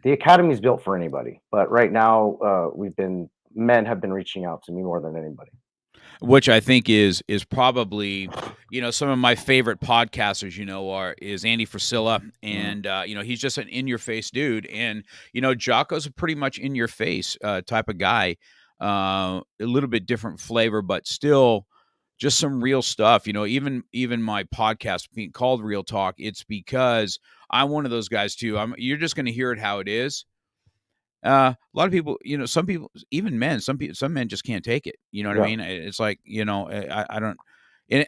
the academy is built for anybody. But right now, men have been reaching out to me more than anybody. Which I think is probably, some of my favorite podcasters, is Andy Frisella, Mhm. and he's just an in your face dude, and Jocko's a pretty much in your face type of guy, a little bit different flavor, but still just some real stuff. Even my podcast being called Real Talk, it's because I'm one of those guys too. You're just going to hear it how it is. A lot of people, some people, even men, some men just can't take it. You know what I Yeah. mean? It's like, I don't. And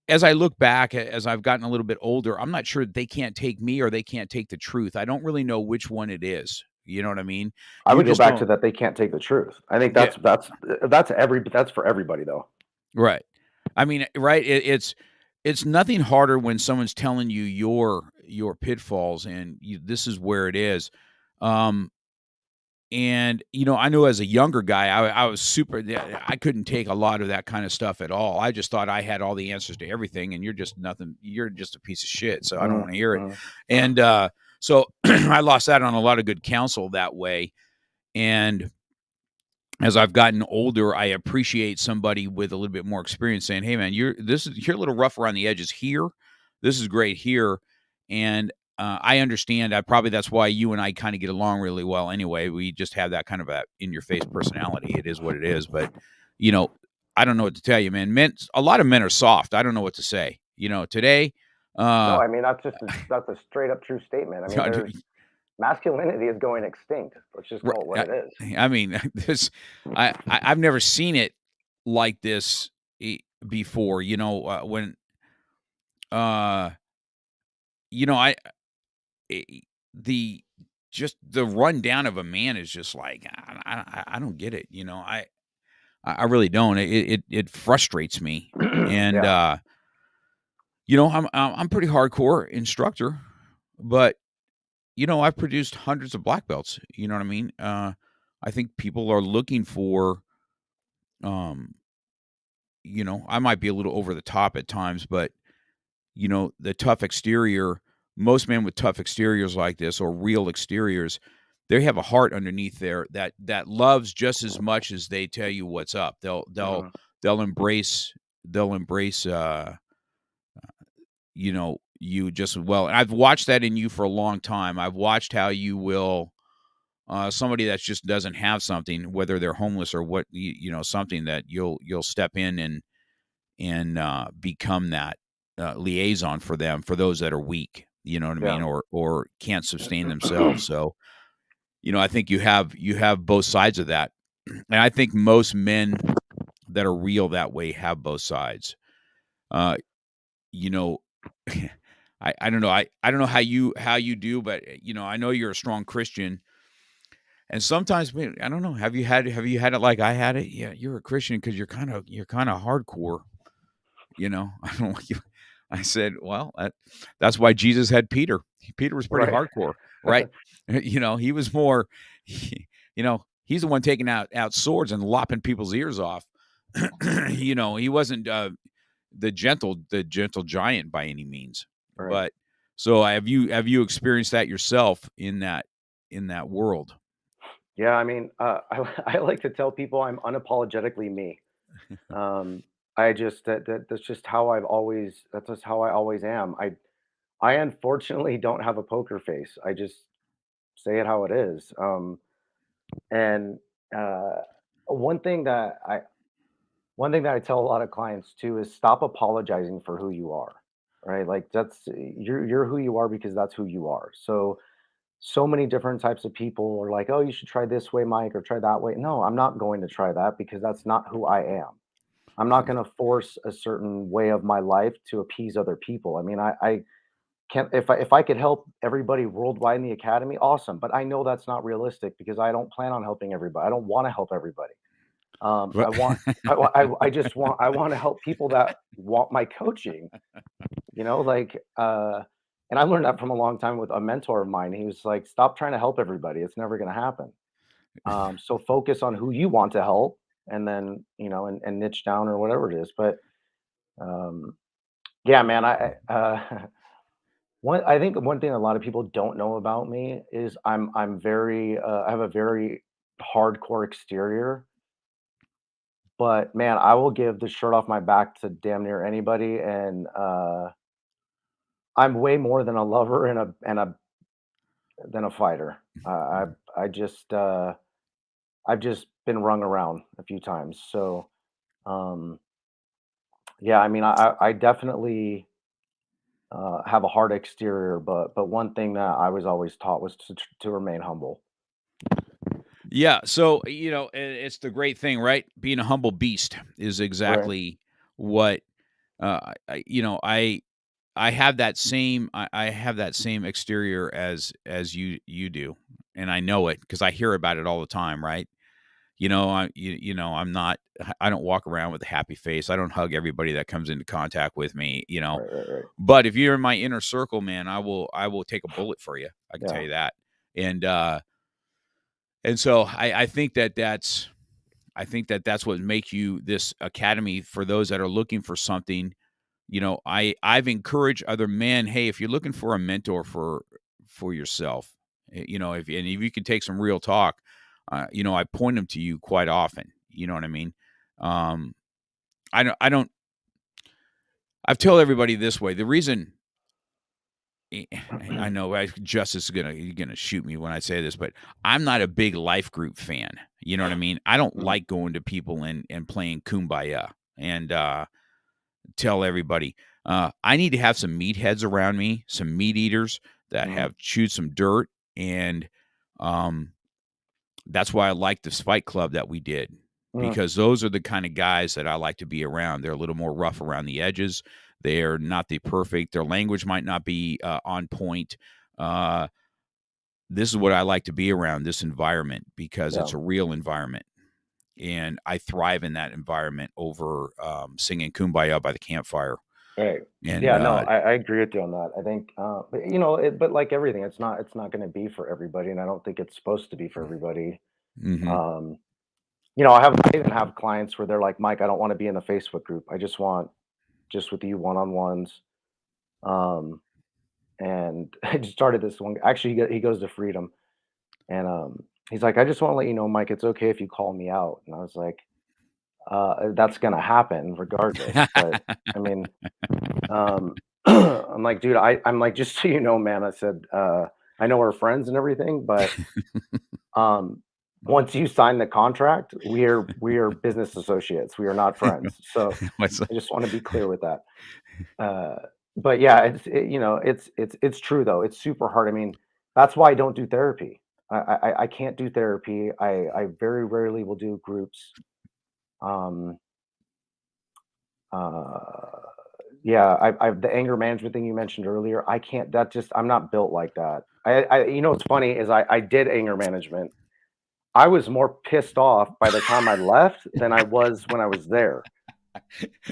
as I look back, as I've gotten a little bit older, I'm not sure they can't take me or they can't take the truth. I don't really know which one it is. You know what I mean? I You would go just back don't. to that they can't take the truth. I think Yeah, that's for everybody though. right. I mean, right? It's nothing harder when someone's telling you your pitfalls and this is where it is. Um, And, I know as a younger guy, I was super I couldn't take a lot of that kind of stuff at all. I just thought I had all the answers to everything, and you're just nothing. You're just a piece of shit, so I don't wanna hear it. Mhm. And, so I lost out on a lot of good counsel that way, and as I've gotten older, I appreciate somebody with a little bit more experience saying, "Hey, man, you're a little rough around the edges here. This is great here." And I understand. That's why you and I kind of get along really well. Anyway, we just have that kind of a in your face personality. It is what it is. But you know, I don't know what to tell you, man. A lot of men are soft. I don't know what to say. Today, No, uh, I mean that's a straight up true statement. I mean, there's masculinity is going extinct. Let's just call it what I, it is. I mean, I've never seen it like this before. When uh I eh, the just the rundown of a man is just like I don't get it. I really don't. It frustrates me, and Yeah. I'm pretty hardcore instructor, but I've produced hundreds of black belts. You know what I mean? I think people are looking for um I might be a little over the top at times, but the tough exterior, most men with tough exteriors like this or real exteriors, they have a heart underneath there that loves just as much as they tell you what's up. Mhm. They'll embrace you just as well. And I've watched that in you for a long time. I've watched how you will somebody that just doesn't have something, whether they're homeless or what, something that you'll step in and become that liaison for them, for those that are weak, you know what I Yeah. mean, or can't sustain themselves. So, I think you have both sides of that, and I think most men that are real that way have both sides. Uh, you know, I don't know, I don't know how you do, but I know you're a strong Christian, and sometimes man, I don't know, have you had it like I had it? Yeah, you're a Christian because you're kind of hardcore. I don't want you. I said, well, that's why Jesus had Peter. Peter was pretty Right. hardcore, right? He was more, he's the one taking out swords and lopping people's ears off. He wasn't the gentle giant by any means. Right. But so have you experienced that yourself in that world? Yeah. I mean, I like to tell people I'm unapologetically me. Um, I just that's just how that's just how I always am. I unfortunately don't have a poker face. I just say it how it is. And uh, one thing that I one thing that I tell a lot of clients too is stop apologizing for who you are. Right? Like you're who you are because that's who you are. So many different types of people are like, "Oh, you should try this way, Mike, or try that way." No, I'm not going to try that because that's not who I am. I'm not going to force a certain way of my life to appease other people. I mean, I can't if I could help everybody worldwide in the academy, awesome. But I know that's not realistic because I don't plan on helping everybody. I don't want to help everybody. I But want I just want I want to help people that want my coaching. Like and I learned that from a long time with a mentor of mine. He was like, "Stop trying to help everybody. It's never going to happen." So focus on who you want to help, and then and niche down or whatever it is. But um, yeah, man, I think one thing a lot of people don't know about me is I'm very I have a very hardcore exterior, but man, I will give the shirt off my back to damn near anybody, and I'm way more than a lover and a than a fighter. I just I've just been rung around a few times, so um, yeah, I mean, I definitely have a hard exterior, but one thing that I was always taught was to remain humble. yeah, so it's the great thing, right? Being a humble beast is Right. exactly what you know, I have that same I have that same exterior as you do, and I know it because I hear about it all the time, right? You know, I don't walk around with a happy face. I don't hug everybody that comes into contact with me, you know. Right, right, right. But if you're in my inner circle, man, I will take a bullet for you. I can tell Yeah. you that. And so I think that that's what make you this academy for those that are looking for something. You know, I've encouraged other men, hey, if you're looking for a mentor for yourself, you know, if you can take some real talk, you know, I point them to you quite often. You know what I mean? Um, I don't. I've told everybody this way. The reason I know Justice is gonna shoot me when I say this, but I'm not a big life group fan. You know what I mean? I don't like going to people and playing kumbaya and tell everybody. I need to have some meatheads around me, some meat eaters that have chewed some dirt, and that's why I like this fight club that we did, because those are the kind of guys that I like to be around. They're a little more rough around the edges. They're not the perfect. Their language might not be on point. This is what I like to be around, this environment, because it's a real environment. And I thrive in that environment over singing Kumbaya by the campfire. Right. And Yeah, no, I agree with you on that. I think, but you know, but like everything, it's not going to be for everybody, and I don't think it's supposed to be for everybody. mhm. Um, you know, I even have clients where they're like, Mike, I don't want to be in the Facebook group. I just want just with you one-on-ones. Um, and I just started this one. Actually, he goes to Freedom, and he's like, I just want to let you know, Mike, it's okay if you call me out. And I was like, that's gonna happen regardless. But I mean, I'm like, dude, I'm like, just so you know, man, I said, I know we're friends and everything, but um, once you sign the contract, we are business associates. We are not friends. So What's I just want to be clear with that. Uh, but yeah, you know, it's true though. It's super hard. I mean, that's why I don't do therapy. I can't do therapy. I very rarely will do groups. Um, uh, yeah, I've the anger management thing you mentioned earlier. I can't. That just I'm not built like that. You know what's funny is I did anger management. I was more pissed off by the time I left than I was when I was there.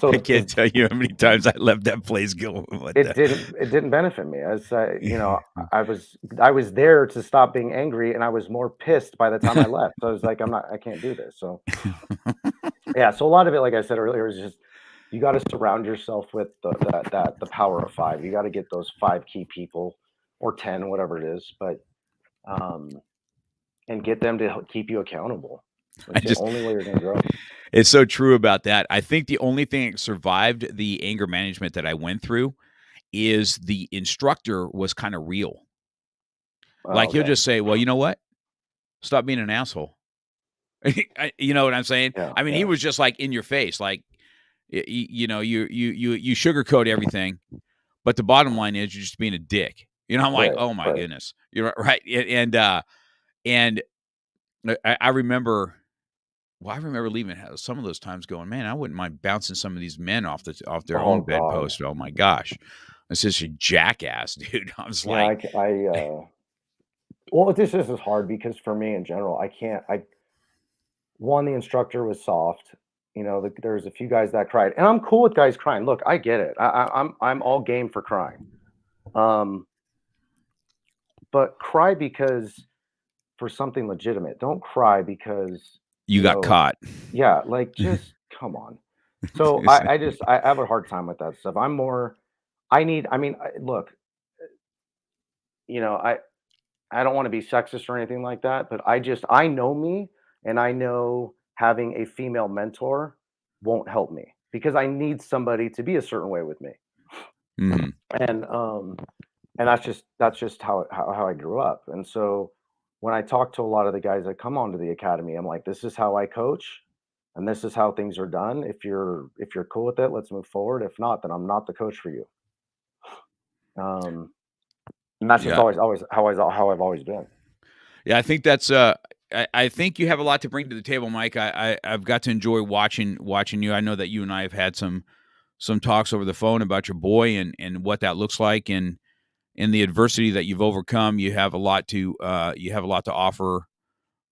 So I can't tell you how many times I left that place going. What the? it didn't benefit me. As you know, I was there to stop being angry, and I was more pissed by the time I left. So I was like, I can't do this. So yeah, so a lot of it, like I said earlier, is just you got to surround yourself with the power of five. You got to get those five key people or 10, whatever it is, but um, and get them to keep you accountable. I It's the just only way you're going to grow. It's so true about that. I think the only thing that survived the anger management that I went through is the instructor was kind of real. Oh, Like he'll okay. just say, "Well, you know what? Stop being an asshole." You know what I'm saying? Yeah, I mean, he yeah, was just like in your face, like you know, you sugarcoat everything, but the bottom line is you're just being a dick. You know, I'm like, right, oh my right. goodness, you're right. And I remember. Well, I remember leaving some of those times going, man, I wouldn't mind bouncing some of these men off their Oh own God. bedpost. Oh my gosh, this is a jackass, dude. I was Yeah, like, well, this is hard because for me in general, I can't. One, the instructor was soft. You know, there's a few guys that cried, and I'm cool with guys crying. Look, I get it. I'm all game for crying. Um, but cry because for something legitimate. Don't cry because you got caught. yeah, like just come on. So I have a hard time with that stuff. I'm more. I mean, look, you know, I don't want to be sexist or anything like that, but I know me, and I know having a female mentor won't help me because I need somebody to be a certain way with me. Mhm. And and that's just how I grew up. And so when I talk to a lot of the guys that come onto the academy, I'm like, this is how I coach and this is how things are done. If you're cool with it, let's move forward. If not, then I'm not the coach for you. Um, and that's just Yeah, always how I've always been. yeah. I think that's. I think you have a lot to bring to the table, Mike. I've got to enjoy watching you. I know that you and I have had some some talks over the phone about your boy and what that looks like, and the adversity that you've overcome. You have a lot to offer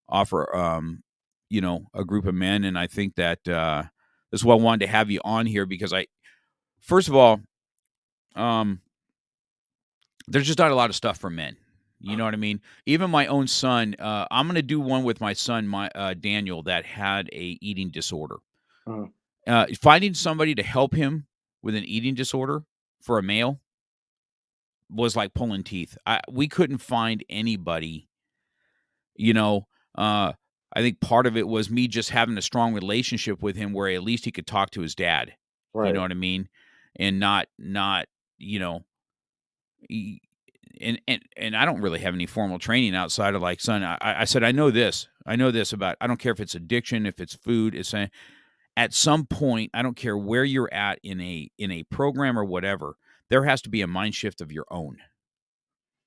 a group of men, and I think that this is why I wanted to have you on here, because first of all, there's just not a lot of stuff for men. You know what I mean? Even my own son, I'm going to do one with my son, Daniel, that had a eating disorder. Mhm. Finding somebody to help him with an eating disorder for a male was like pulling teeth. We couldn't find anybody, you know. I think part of it was me just having a strong relationship with him, where at least he could talk to his dad. You know Right. what I mean? And not, you know, he, and I don't really have any formal training outside of, like, son, I said, I know this about, I don't care if it's addiction, if it's food, it's at some point, I don't care where you're at in a program or whatever, there has to be a mind shift of your own.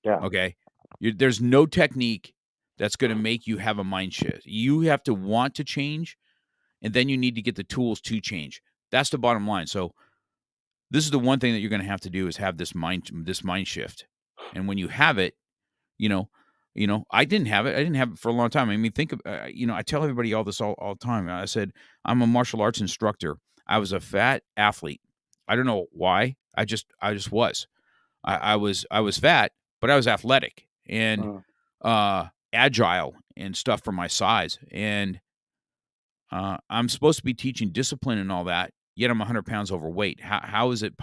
Yeah. Okay. There's no technique that's going to make you have a mind shift. You have to want to change, and then you need to get the tools to change. That's the bottom line. So this is the one thing that you're going to have to do, is have this mind shift. And when you have it, you know, I didn't have it. I didn't have it for a long time. I mean, think of, I tell everybody all this all the time. I said, I'm a martial arts instructor. I was a fat athlete. I don't know why. I just was. I was fat, but I was athletic and Mhm. agile and stuff for my size. And I'm supposed to be teaching discipline and all that, yet I'm 100 pounds overweight. How is it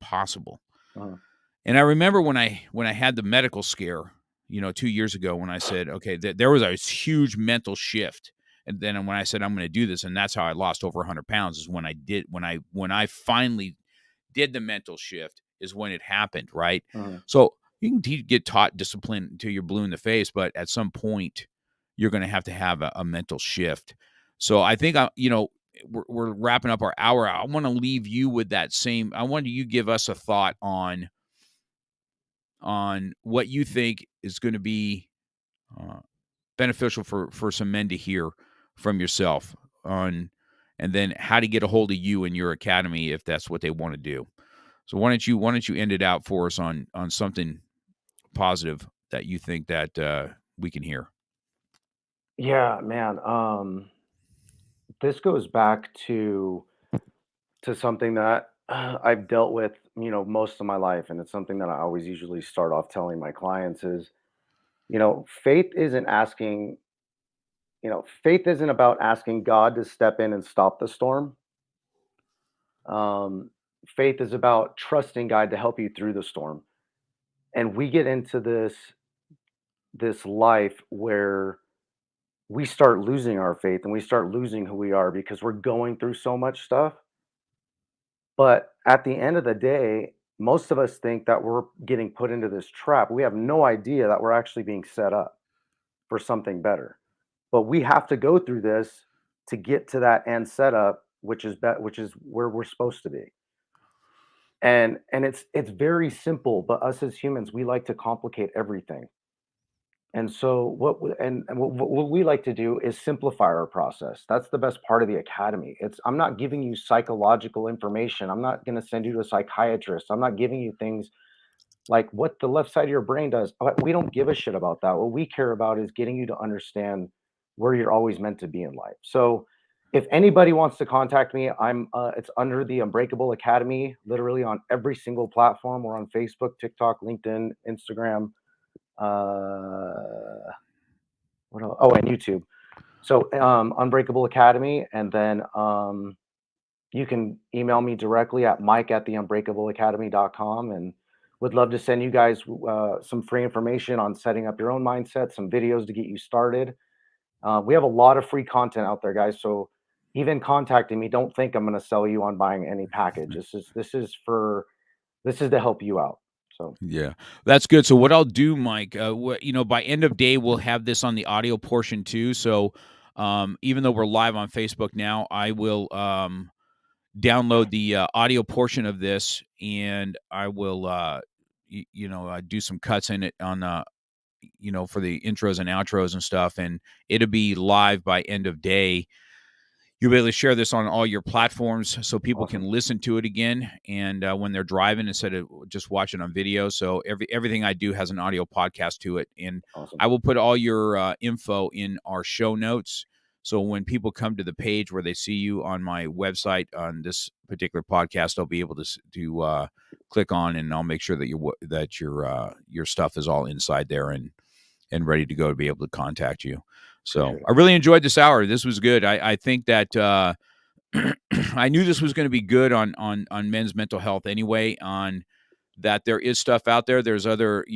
possible? Mhm. And I remember when I had the medical scare, 2 years ago, when I said, okay, there was a huge mental shift. And then when I said, I'm going to do this, and that's how I lost over 100 pounds, is when I finally did the mental shift, is when it happened, right? Mhm. So you can get taught discipline until you're blue in the face, but at some point you're going to have a mental shift. So I think, we're wrapping up our hour. I want to leave you with that same. I want you to give us a thought on what you think is going to be uh, beneficial for some men to hear from yourself on, and then how to get a hold of you and your academy if that's what they want to do. So why don't you end it out for us on something positive that you think that we can hear? Yeah, man. This goes back to something that I've dealt with, most of my life, and it's something that I always usually start off telling my clients is, faith isn't about asking God to step in and stop the storm. Um, Faith is about trusting God to help you through the storm. And we get into this life where we start losing our faith and we start losing who we are because we're going through so much stuff. But at the end of the day, most of us think that we're getting put into this trap. We have no idea that we're actually being set up for something better. But we have to go through this to get to that end setup, which is where we're supposed to be. And it's very simple, but us as humans, we like to complicate everything. And so what we like to do is simplify our process. That's the best part of the academy. I'm not giving you psychological information. I'm not going to send you to a psychiatrist. I'm not giving you things like what the left side of your brain does. We don't give a shit about that. What we care about is getting you to understand where you're always meant to be in life. So if anybody wants to contact me, it's under the Unbreakable Academy, literally on every single platform. We're on Facebook, TikTok, LinkedIn, Instagram, uh, what else? Oh, and YouTube. So Unbreakable Academy, and then you can email me directly at mike@theunbreakableacademy.com, and would love to send you guys some free information on setting up your own mindset, some videos to get you started. We have a lot of free content out there, guys. So even contacting me, don't think I'm going to sell you on buying any package. This is to help you out. So Yeah, that's good. So what I'll do, Mike, by end of day, we'll have this on the audio portion too. So even though we're live on Facebook now, I will download the audio portion of this, and I will, do some cuts in it on, for the intros and outros and stuff, and it'll be live by end of day. you'll be able to share this on all your platforms so people Awesome. can listen to it again, and when they're driving instead of just watching on video. So everything I do has an audio podcast to it, and Awesome. I will put all your info in our show notes. So when people come to the page where they see you on my website on this particular podcast, they'll be able to click on, and I'll make sure that your stuff is all inside there and ready to go to be able to contact you. So I really enjoyed this hour. This was good. I think that I knew this was going to be good on men's mental health anyway, on that there is stuff out there. There's other,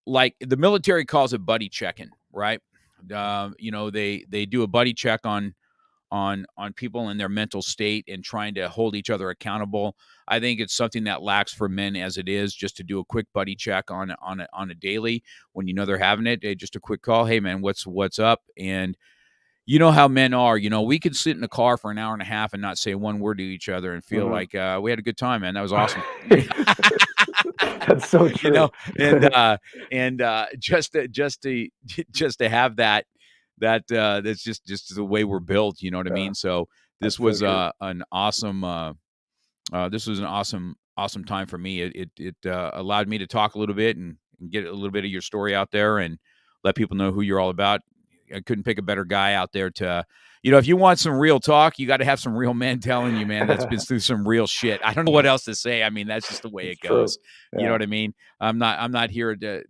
like the military calls it buddy checking, right? They do a buddy check on people and their mental state and trying to hold each other accountable. I think it's something that lacks for men as it is, just to do a quick buddy check on a daily when they're having it. Just a quick call. Hey man, what's up? And you know how men are. We could sit in the car for an hour and a half and not say one word to each other and feel like we had a good time, man. That was awesome. That's so true. And just to have that. That's just the way we're built. You know what I mean? So this was an awesome. This was an awesome time for me. It allowed me to talk a little bit and get a little bit of your story out there and let people know who you're all about. I couldn't pick a better guy out there to, if you want some real talk, you got to have some real men telling you, man, that's been through some real shit. I don't know what else to say. I mean, that's just the way it goes. Yeah. You know what I mean? I'm not here to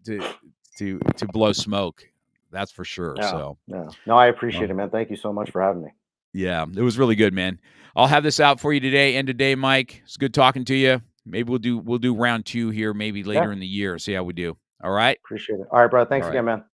blow smoke. That's for sure. Yeah, so no, I appreciate it, man. Thank you so much for having me. Yeah, it was really good, man. I'll have this out for you today, Mike. It's good talking to you. Maybe we'll do round 2 here, maybe later in the year. See how we do. All right. Appreciate it. All right, bro. Thanks again, man.